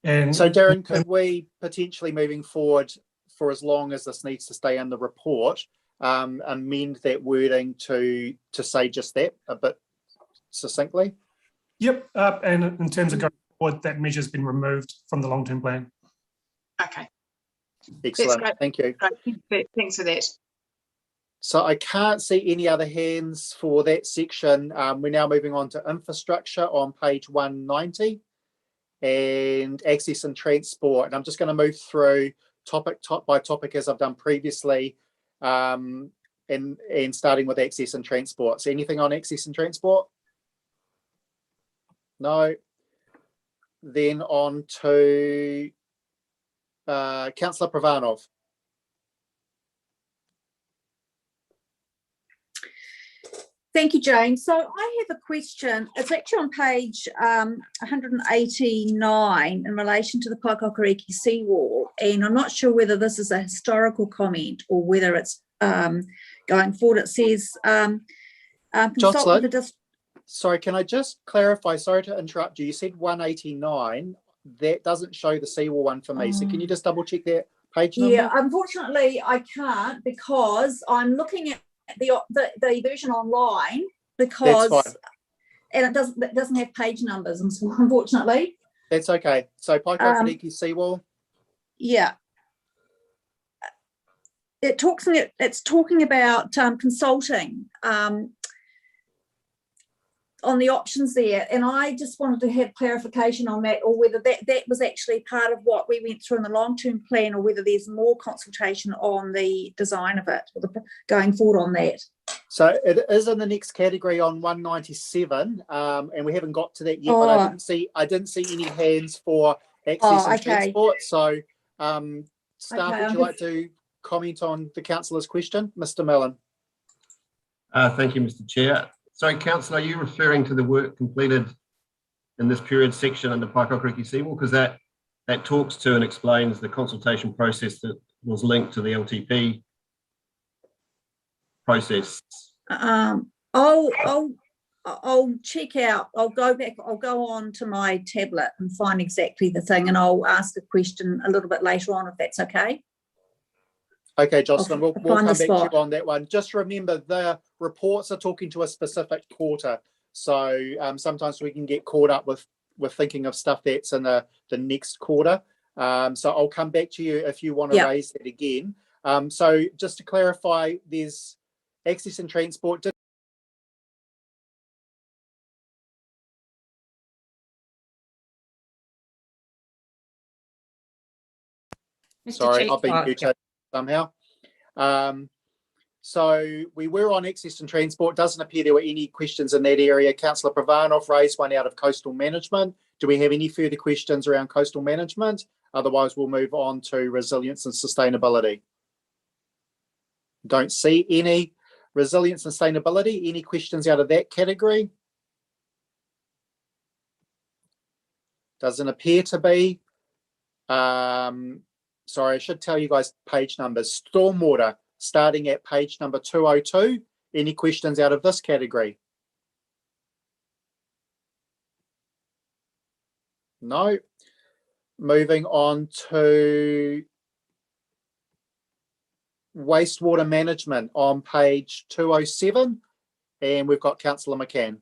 Darren, could we potentially moving forward, for as long as this needs to stay in the report, amend that wording to say just that a bit succinctly? Yep, and in terms of going forward, that measure's been removed from the long-term plan. Okay. Excellent, thank you. Great. Thanks for that. So I can't see any other hands for that section. We're now moving on to infrastructure on page 190 and access and transport. And I'm just going to move through topic by topic as I've done previously, and starting with access and transport. So anything on access and transport? No. Then on to Councillor Pravanov. Thank you, Jane. So I have a question. It's actually on page 189 in relation to the Paikakariki seawall, and I'm not sure whether this is a historical comment or whether it's going forward. It says consult with the sorry, can I just clarify? Sorry to interrupt you. You said 189. That doesn't show the seawall one for me. So can you just double check that page number? Yeah, unfortunately I can't because I'm looking at the version online because and it doesn't have page numbers, unfortunately. That's okay. So Paikakariki seawall. Yeah. It's talking about consulting on the options there, and I just wanted to have clarification on that, or whether that was actually part of what we went through in the long-term plan, or whether there's more consultation on the design of it, or going forward on that. So it is in the next category on 197, and we haven't got to that yet. But I didn't see any hands for access and transport. So, staff, would you like to comment on the councillor's question, Mr. Mellon? Thank you, Mr. Chair. Sorry, Councillor, are you referring to the work completed in this period section under Paikakariki seawall? Because that talks to and explains the consultation process that was linked to the LTP process. I'll check out. I'll go back. I'll go on to my tablet and find exactly the thing, and I'll ask the question a little bit later on if that's okay. Okay, Jocelyn, we'll come back to you on that one. Just remember, the reports are talking to a specific quarter. So sometimes we can get caught up with thinking of stuff that's in the next quarter. So I'll come back to you if you want to raise that again. So just to clarify, there's access and transport. Sorry, I've been mutated somehow. So we were on access and transport. Doesn't appear there were any questions in that area. Councillor Pravanov raised one out of coastal management. Do we have any further questions around coastal management? Otherwise, we'll move on to resilience and sustainability. Don't see any. Resilience and sustainability, any questions out of that category? Doesn't appear to be. Sorry, I should tell you guys page numbers. Stormwater, starting at page number 202. Any questions out of this category? No. Moving on to wastewater management on page 207, and we've got Councillor McCann.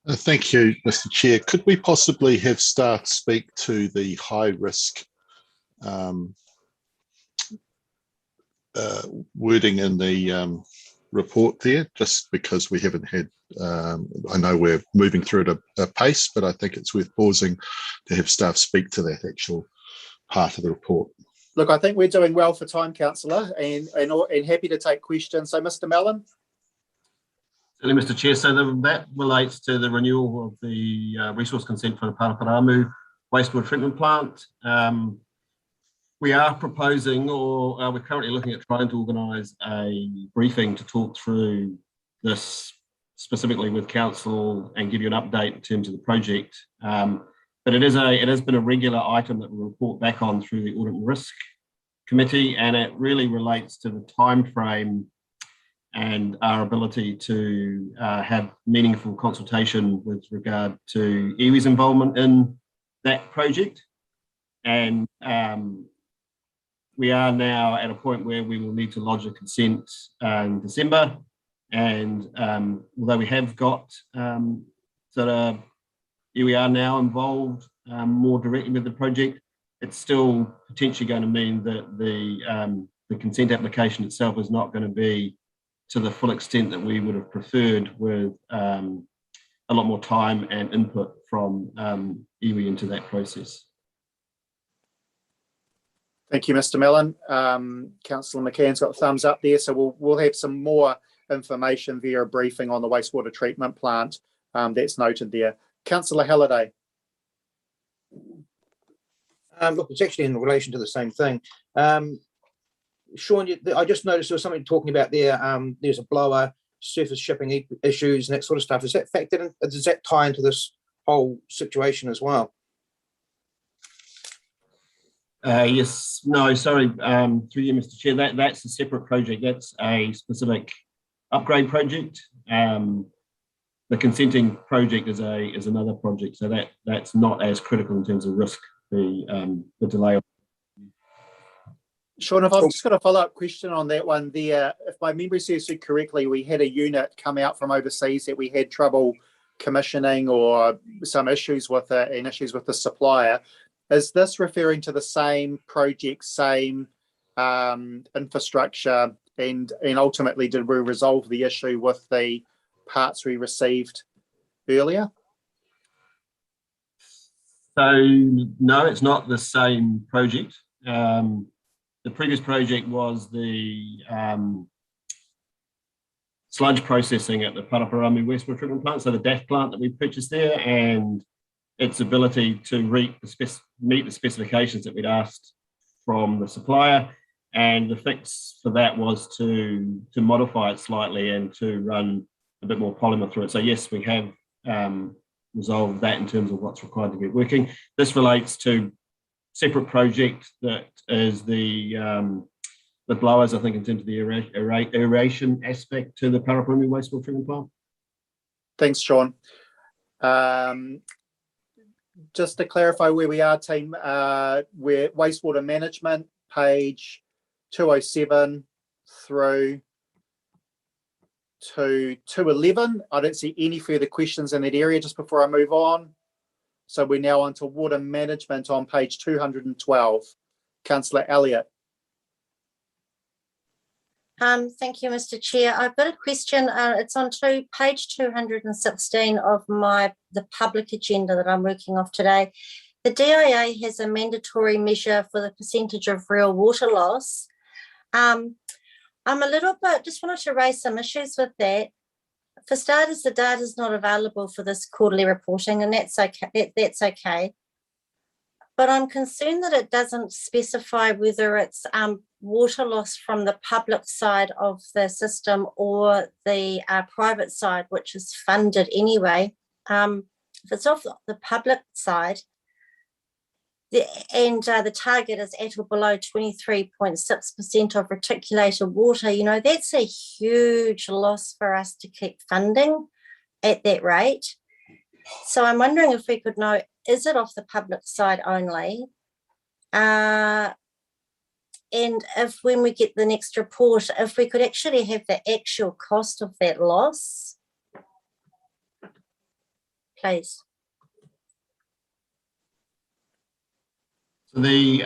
Thank you, Mr. Chair. Could we possibly have staff speak to the high risk wording in the report there, just because we haven't had, I know we're moving through at a pace, but I think it's worth pausing to have staff speak to that actual part of the report. Look, I think we're doing well for time, Councillor, and happy to take questions. So, Mr. Mellon. Certainly, Mr. Chair. So that relates to the renewal of the resource consent for the Paraparamu wastewater treatment plant. We are proposing, or we're currently looking at trying to organise a briefing to talk through this specifically with council and give you an update in terms of the project. But it has been a regular item that we report back on through the Audit and Risk Committee, and it really relates to the time frame and our ability to have meaningful consultation with regard to iwi's involvement in that project. And we are now at a point where we will need to lodge a consent in December. And although we have got sort of iwi are now involved more directly with the project, it's still potentially going to mean that the consent application itself is not going to be to the full extent that we would have preferred, with a lot more time and input from iwi into that process. Thank you, Mr. Mellon. Councillor McCann's got a thumbs up there, so we'll have some more information via a briefing on the wastewater treatment plant that's noted there. Councillor Halliday. Look, it's actually in relation to the same thing. Sean, I just noticed there was something talking about there. There's a blower, surface shipping issues and that sort of stuff. Is that factored in? Does that tie into this whole situation as well? Yes, no, sorry, through you, Mr. Chair, that's a separate project. That's a specific upgrade project. The consenting project is another project, so that's not as critical in terms of risk, the delay. Sean, if I've just got a follow-up question on that one there. If my memory serves me correctly, we had a unit come out from overseas that we had trouble commissioning or some issues with it and issues with the supplier. Is this referring to the same project, same infrastructure, and ultimately did we resolve the issue with the parts we received earlier? So no, it's not the same project. The previous project was the sludge processing at the Paraparamu wastewater treatment plant, so the DAF plant that we purchased there, and its ability to meet the specifications that we'd asked from the supplier. And the fix for that was to modify it slightly and to run a bit more polymer through it. So yes, we have resolved that in terms of what's required to get working. This relates to separate project that is the blowers, I think, in terms of the aeration aspect to the Paraparamu wastewater treatment plant. Thanks, Sean. Just to clarify where we are, team, we're wastewater management, page 207 through to 211. I don't see any further questions in that area just before I move on. So we're now on to water management on page 212. Councillor Elliott. Thank you, Mr. Chair. I've got a question. It's on page 216 of the public agenda that I'm working off today. the DIA has a mandatory measure for the percentage of real water loss. I'm a little bit, just wanted to raise some issues with that. For starters, the data is not available for this quarterly reporting, and that's okay. That's okay. But I'm concerned that it doesn't specify whether it's water loss from the public side of the system or the private side, which is funded anyway. If it's off the public side, the target is at or below 23.6% of reticulated water, you know, that's a huge loss for us to keep funding at that rate. So I'm wondering if we could know, is it off the public side only? And if when we get the next report, if we could actually have the actual cost of that loss, please. So the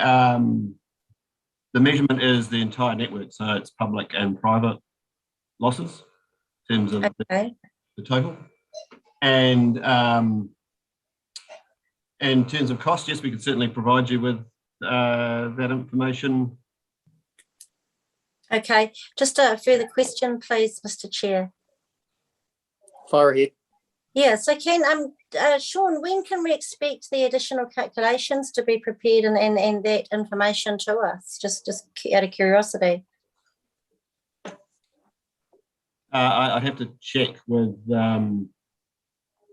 measurement is the entire network, so it's public and private losses in terms of the total. And in terms of cost, yes, we can certainly provide you with that information. Okay, just a further question, please, Mr. Chair. Fire ahead. Yeah, so Sean, when can we expect the additional calculations to be prepared and that information to us, just out of curiosity? I'd have to check with the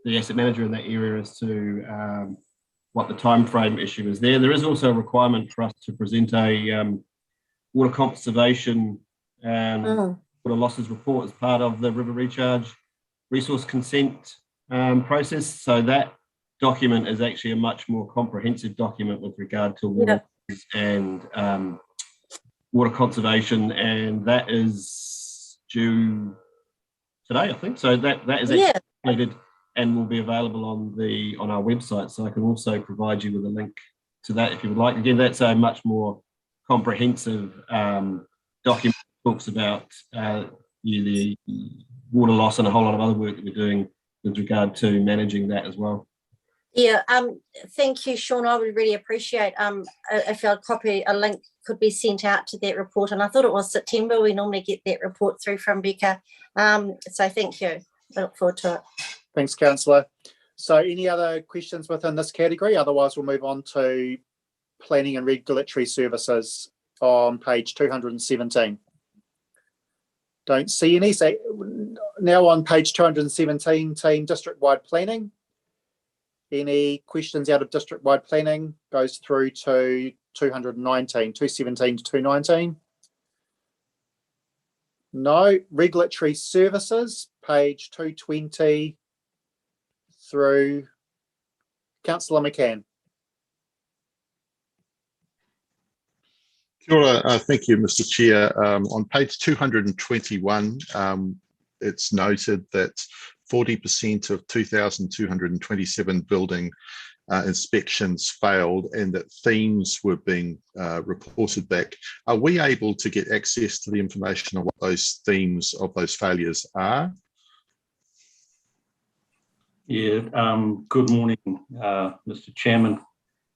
asset manager in that area as to what the time frame issue is there. There is also a requirement for us to present a water conservation water losses report as part of the river recharge resource consent process. So that document is actually a much more comprehensive document with regard to water and water conservation, and that is due today, I think. So that is actually completed and will be available on our website. So I can also provide you with a link to that if you would like. Again, that's a much more comprehensive document that talks about the water loss and a whole lot of other work that we're doing with regard to managing that as well. Yeah, thank you, Sean. I would really appreciate if a link could be sent out to that report. And I thought it was September. We normally get that report through from Becca. So thank you. I look forward to it. Thanks, Councillor. So any other questions within this category? Otherwise, we'll move on to planning and regulatory services on page 217. Don't see any. So now on page 217, team district-wide planning. Any questions out of district-wide planning? Goes through to 219, 217 to 219. No. Regulatory services, page 220 through Councillor McCann. Kia ora, thank you, Mr. Chair. On page 221, it's noted that 40% of 2,227 building inspections failed and that themes were being reported back. Are we able to get access to the information on what those themes of those failures are? Yeah, good morning, Mr. Chairman,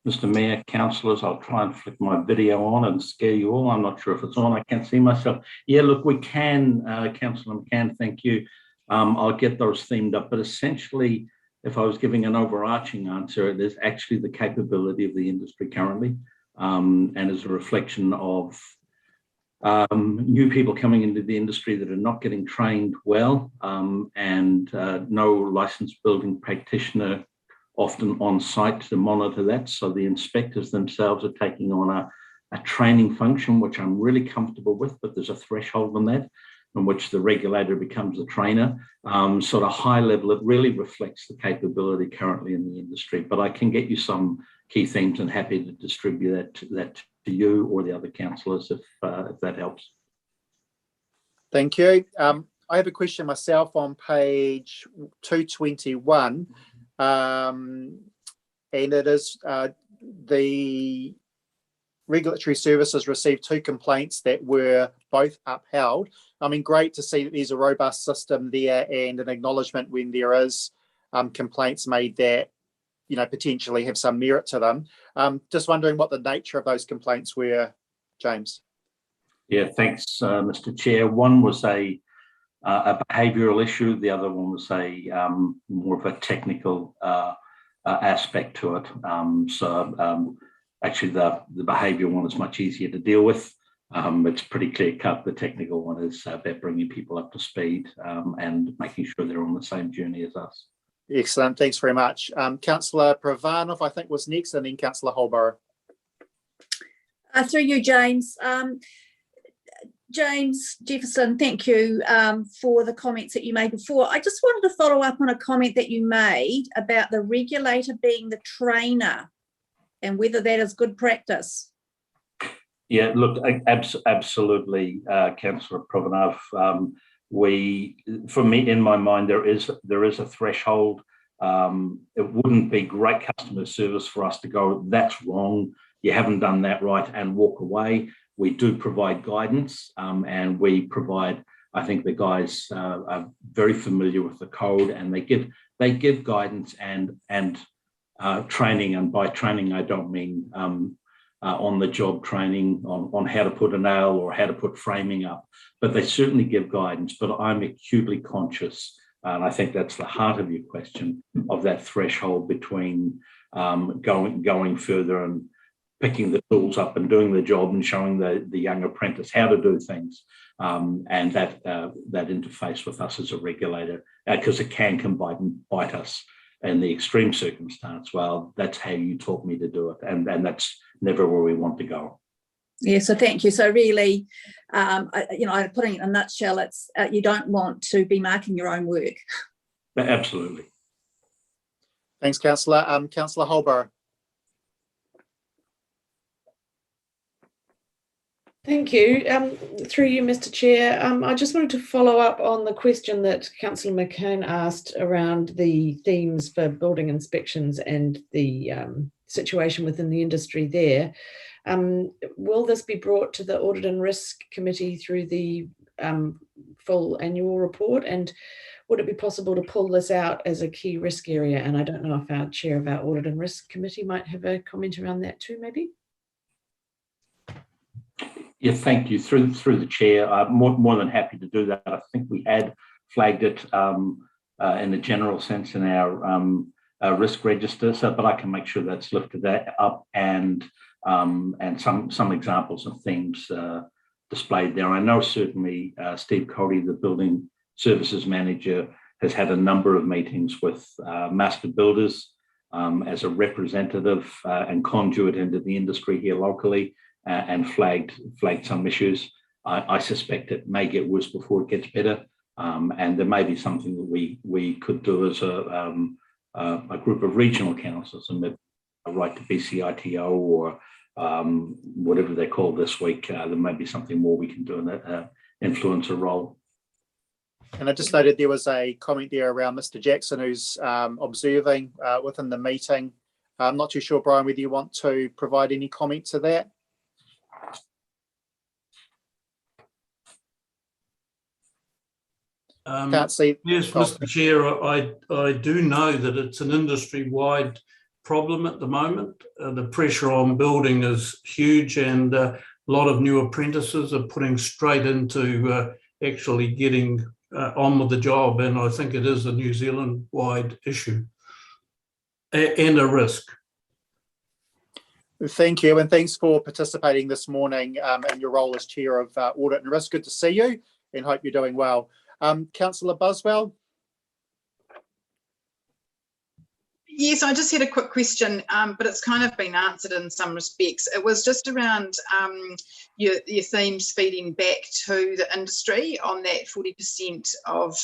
Mr. Mayor, councillors. I'll try and flick my video on and scare you all. I'm not sure if it's on. I can't see myself. Yeah, look, we can, Councillor McCann, thank you. I'll get those themed up, but essentially, if I was giving an overarching answer, it is actually the capability of the industry currently, and is a reflection of new people coming into the industry that are not getting trained well, and no licensed building practitioner often on site to monitor that. So the inspectors themselves are taking on a training function, which I'm really comfortable with, but there's a threshold on that in which the regulator becomes the trainer. Sort of high level, it really reflects the capability currently in the industry, but I can get you some key themes and happy to distribute that to you or the other councillors if that helps. Thank you. I have a question myself on page 221, and it is the regulatory services received 2 complaints that were both upheld. I mean, great to see that there's a robust system there and an acknowledgement when there is complaints made that potentially have some merit to them. Just wondering what the nature of those complaints were, James. Yeah, thanks, Mr. Chair. One was a behavioural issue. The other one was a more of a technical aspect to it. Actually, the behaviour one is much easier to deal with. It's pretty clear cut. The technical one is about bringing people up to speed and making sure they're on the same journey as us. Excellent. Thanks very much. Councillor Pravanov, I think, was next, and then Councillor Holborough. Through you, James. James Jefferson, thank you for the comments that you made before. I just wanted to follow up on a comment that you made about the regulator being the trainer and whether that is good practice. Yeah, look, absolutely, Councillor Pravanov. For me, in my mind, there is a threshold. It wouldn't be great customer service for us to go, that's wrong, you haven't done that right, and walk away. We do provide guidance, and we provide, I think the guys are very familiar with the code, and they give guidance and training. And by training, I don't mean on the job training on how to put a nail or how to put framing up, but they certainly give guidance. But I'm acutely conscious, and I think that's the heart of your question, of that threshold between going further and picking the tools up and doing the job and showing the young apprentice how to do things, and that interface with us as a regulator, because it can come bite us in the extreme circumstance. Well, that's how you taught me to do it, and that's never where we want to go. Yeah, so thank you. So really, putting it in a nutshell, it's you don't want to be marking your own work. Absolutely. Thanks, Councillor. Councillor Holborough. Thank you. Through you, Mr. Chair, I just wanted to follow up on the question that Councillor McCann asked around the themes for building inspections and the situation within the industry there. Will this be brought to the Audit and Risk Committee through the full annual report? And would it be possible to pull this out as a key risk area? And I don't know if our chair of our Audit and Risk Committee might have a comment around that too, maybe? Yeah, thank you. Through the chair, I'm more than happy to do that. I think we had flagged it in a general sense in our risk register, but I can make sure that's lifted up and some examples of themes displayed there. I know certainly Steve Cody, the building services manager, has had a number of meetings with master builders as a representative and conduit into the industry here locally, and flagged some issues. I suspect it may get worse before it gets better, and there may be something that we could do as a group of regional councils, and a right to BCITO or whatever they call this week. There may be something more we can do in that influencer role. And I just noted there was a comment there around Mr. Jackson, who's observing within the meeting. I'm not too sure, Brian, whether you want to provide any comment to that. Can't see. Yes, Mr. Chair, I do know that it's an industry-wide problem at the moment. The pressure on building is huge, and a lot of new apprentices are putting straight into actually getting on with the job, and I think it is a New Zealand-wide issue and a risk. Thank you, and thanks for participating this morning in your role as Chair of Audit and Risk. Good to see you, and hope you're doing well. Councillor Buswell. Yes, I just had a quick question, but it's kind of been answered in some respects. It was just around your themes feeding back to the industry on that 40% of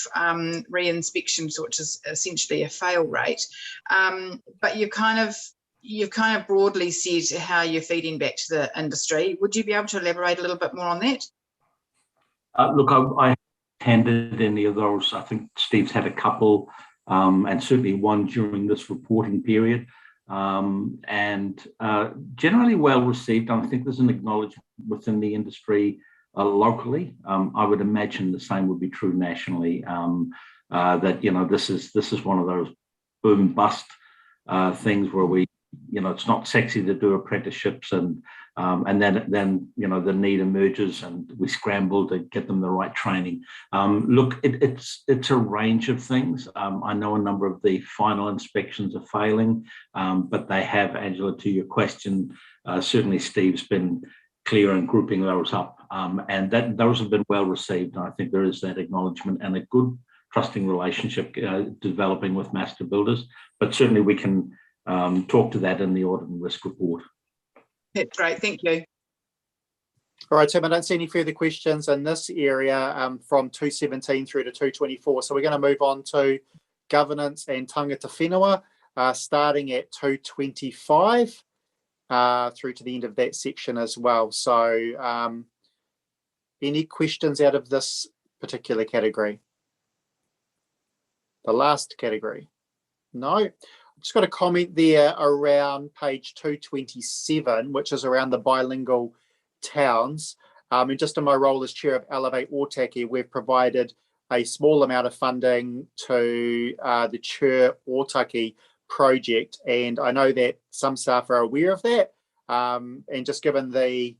re-inspections, which is essentially a fail rate. But you've kind of broadly said how you're feeding back to the industry. Would you be able to elaborate a little bit more on that? Look, I handed any of those. I think Steve's had a couple, and certainly one during this reporting period, and generally well received. I think there's an acknowledgement within the industry locally. I would imagine the same would be true nationally. That this is one of those boom bust things where we, it's not sexy to do apprenticeships, and then the need emerges and we scramble to get them the right training. Look, it's a range of things. I know a number of the final inspections are failing, but they have, Angela, to your question, certainly Steve's been clear in grouping those up, and those have been well received. And I think there is that acknowledgement and a good trusting relationship developing with master builders, but certainly we can talk to that in the audit and risk report. That's great, thank you. All right, Tim, I don't see any further questions in this area from 217 through to 224. So we're going to move on to governance and tangata whenua, starting at 225 through to the end of that section as well. So any questions out of this particular category? The last category? No. I've just got a comment there around page 227, which is around the bilingual towns. And just in my role as chair of Elevate Otaki, we've provided a small amount of funding to the Chur Otaki project. And I know that some staff are aware of that. And just given the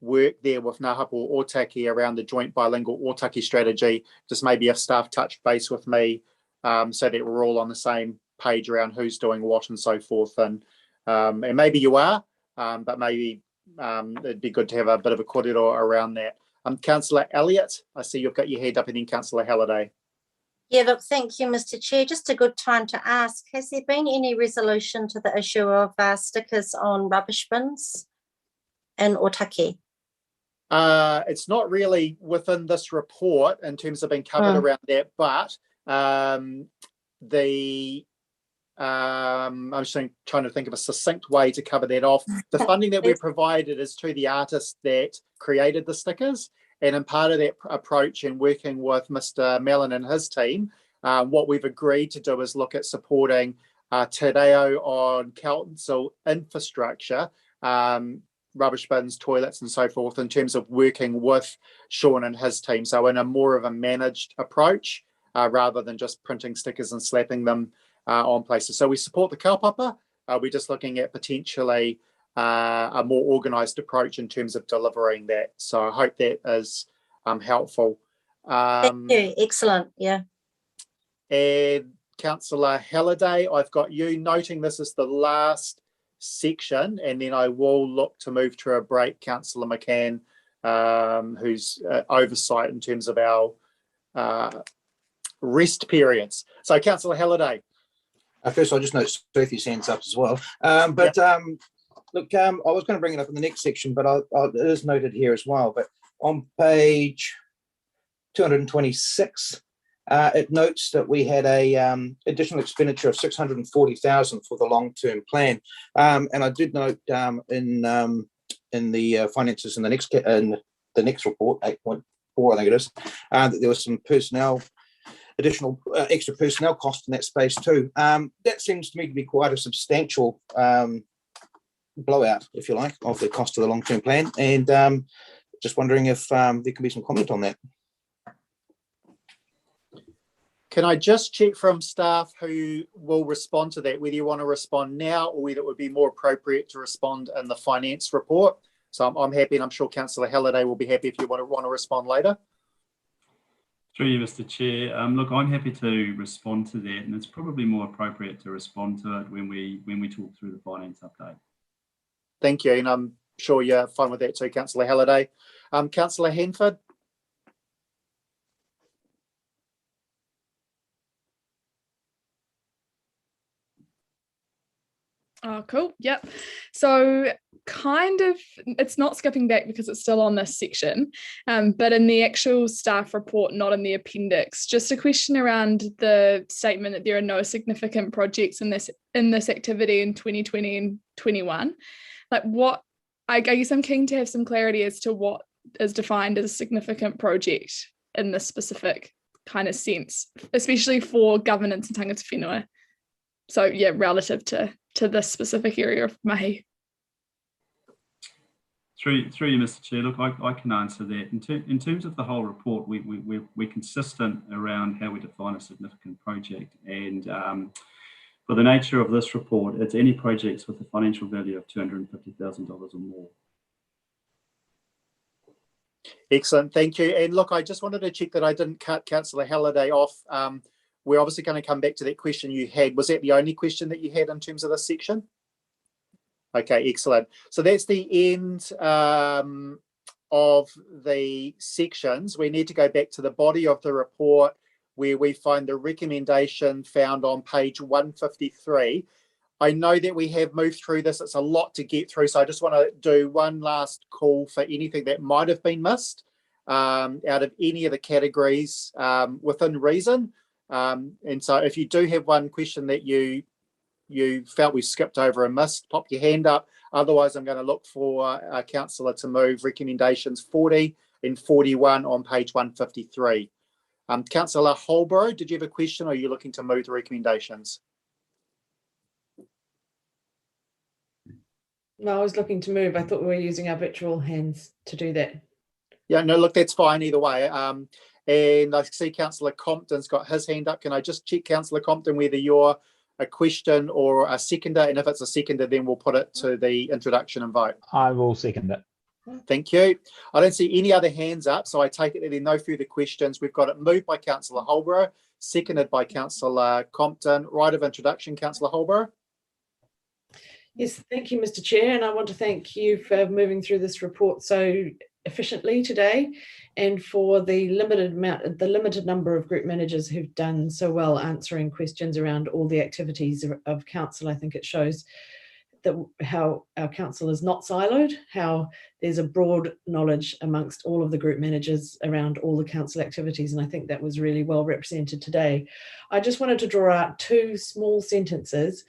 work there with Ngāhapo Otaki around the joint bilingual Otaki strategy, just maybe if staff touch base with me so that we're all on the same page around who's doing what and so forth. And maybe you are, but maybe it'd be good to have a bit of a kōrero around that. Councillor Elliott, I see you've got your hand up, and then Councillor Halliday. Yeah, look, thank you, Mr. Chair. Just a good time to ask, has there been any resolution to the issue of stickers on rubbish bins in Otaki? It's not really within this report in terms of being covered around that, but I'm just trying to think of a succinct way to cover that off. The funding that we've provided is to the artists that created the stickers, and in part of that approach and working with Mr. Mellon and his team, what we've agreed to do is look at supporting Te Reo on council infrastructure, rubbish bins, toilets and so forth, in terms of working with Sean and his team. So in a more of a managed approach rather than just printing stickers and slapping them on places. So we support the kaupapa. We're just looking at potentially a more organised approach in terms of delivering that. So I hope that is helpful. Thank you. Excellent. Yeah. And Councillor Halliday, I've got you noting this is the last section, and then I will look to move to a break. Councillor McCann, who's oversight in terms of our rest periods. So Councillor Halliday. First, I'll just note Sophie's hands up as well. Look, I was going to bring it up in the next section, but it is noted here as well. But on page 226, it notes that we had a additional expenditure of 640,000 for the long-term plan, and I did note in the finances in the next report, 8.4, I think it is, that there was some additional extra personnel cost in that space too. That seems to me to be quite a substantial blowout, if you like, of the cost of the long-term plan, and just wondering if there can be some comment on that. Can I just check from staff who will respond to that, whether you want to respond now or whether it would be more appropriate to respond in the finance report? So I'm happy, and I'm sure Councillor Halliday will be happy if you want to respond later. Through you, Mr. Chair. Look, I'm happy to respond to that, and it's probably more appropriate to respond to it when we talk through the finance update. Thank you, and I'm sure you're fine with that too, Councillor Halliday. Councillor Henford. Oh, cool. Yep. So kind of, it's not skipping back because it's still on this section, but in the actual staff report, not in the appendix, just a question around the statement that there are no significant projects in this activity in 2020 and 21. Like what, I guess I'm keen to have some clarity as to what is defined as a significant project in this specific kind of sense, especially for governance and tangata whenua. So yeah, relative to this specific area of mahi. Through you, Mr. Chair. Look, I can answer that. In terms of the whole report, we're consistent around how we define a significant project, and For the nature of this report, it's any projects with a financial value of $250,000 or more. Excellent, thank you. And look, I just wanted to check that I didn't cut Councillor Halliday off. We're obviously going to come back to that question you had. Was that the only question that you had in terms of this section? Okay, excellent. So that's the end of the sections. We need to go back to the body of the report where we find the recommendation found on page 153. I know that we have moved through this. It's a lot to get through. So I just want to do one last call for anything that might have been missed out of any of the categories within reason. And so if you do have one question that you felt we skipped over and missed, pop your hand up. Otherwise, I'm going to look for a councillor to move recommendations 40 and 41 on page 153. Councillor Holborough, did you have a question or are you looking to move the recommendations? No, I was looking to move. I thought we were using our virtual hands to do that. Yeah, no, look, that's fine either way. And I see Councillor Compton's got his hand up. Can I just check, Councillor Compton, whether you're a question or a seconder? And if it's a seconder, then we'll put it to the introduction and vote. I will second it. Thank you. I don't see any other hands up, so I take it that there are no further questions. We've got it moved by Councillor Holborough, seconded by Councillor Compton. Right of introduction, Councillor Holborough. Yes, thank you, Mr. Chair, and I want to thank you for moving through this report so efficiently today, and for the limited number of group managers who've done so well answering questions around all the activities of council. I think it shows that how our council is not siloed, how there's a broad knowledge amongst all of the group managers around all the council activities, and I think that was really well represented today. I just wanted to draw out two small sentences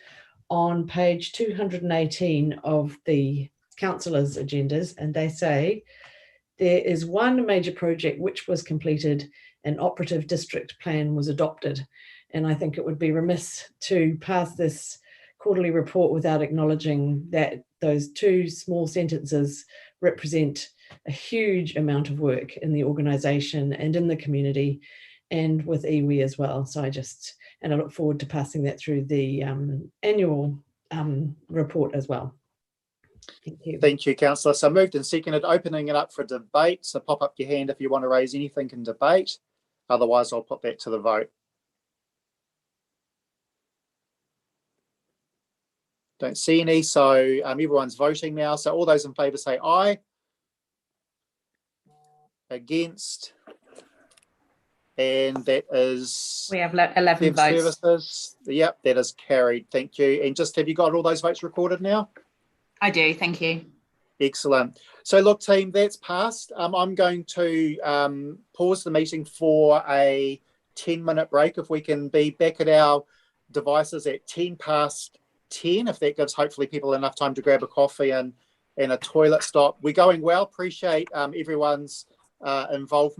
on page 218 of the councillors' agendas, and they say, there is one major project which was completed, an operative district plan was adopted. And I think it would be remiss to pass this quarterly report without acknowledging that those two small sentences represent a huge amount of work in the organisation and in the community and with iwi as well. So I look forward to passing that through the annual report as well. Thank you. Thank you, Councillor. So moved and seconded, opening it up for debate. So pop up your hand if you want to raise anything in debate. Otherwise, I'll put that to the vote. Don't see any, so everyone's voting now. So all those in favour say aye. Against. And that is... We have 11 votes. Services. Yep, that is carried. Thank you. And just have you got all those votes recorded now? I do, thank you. Excellent. So look, team, that's passed. I'm going to pause the meeting for a 10-minute break. If we can be back at our devices at 10 past 10, if that gives hopefully people enough time to grab a coffee and a toilet stop. We're going well. Appreciate everyone's involvement.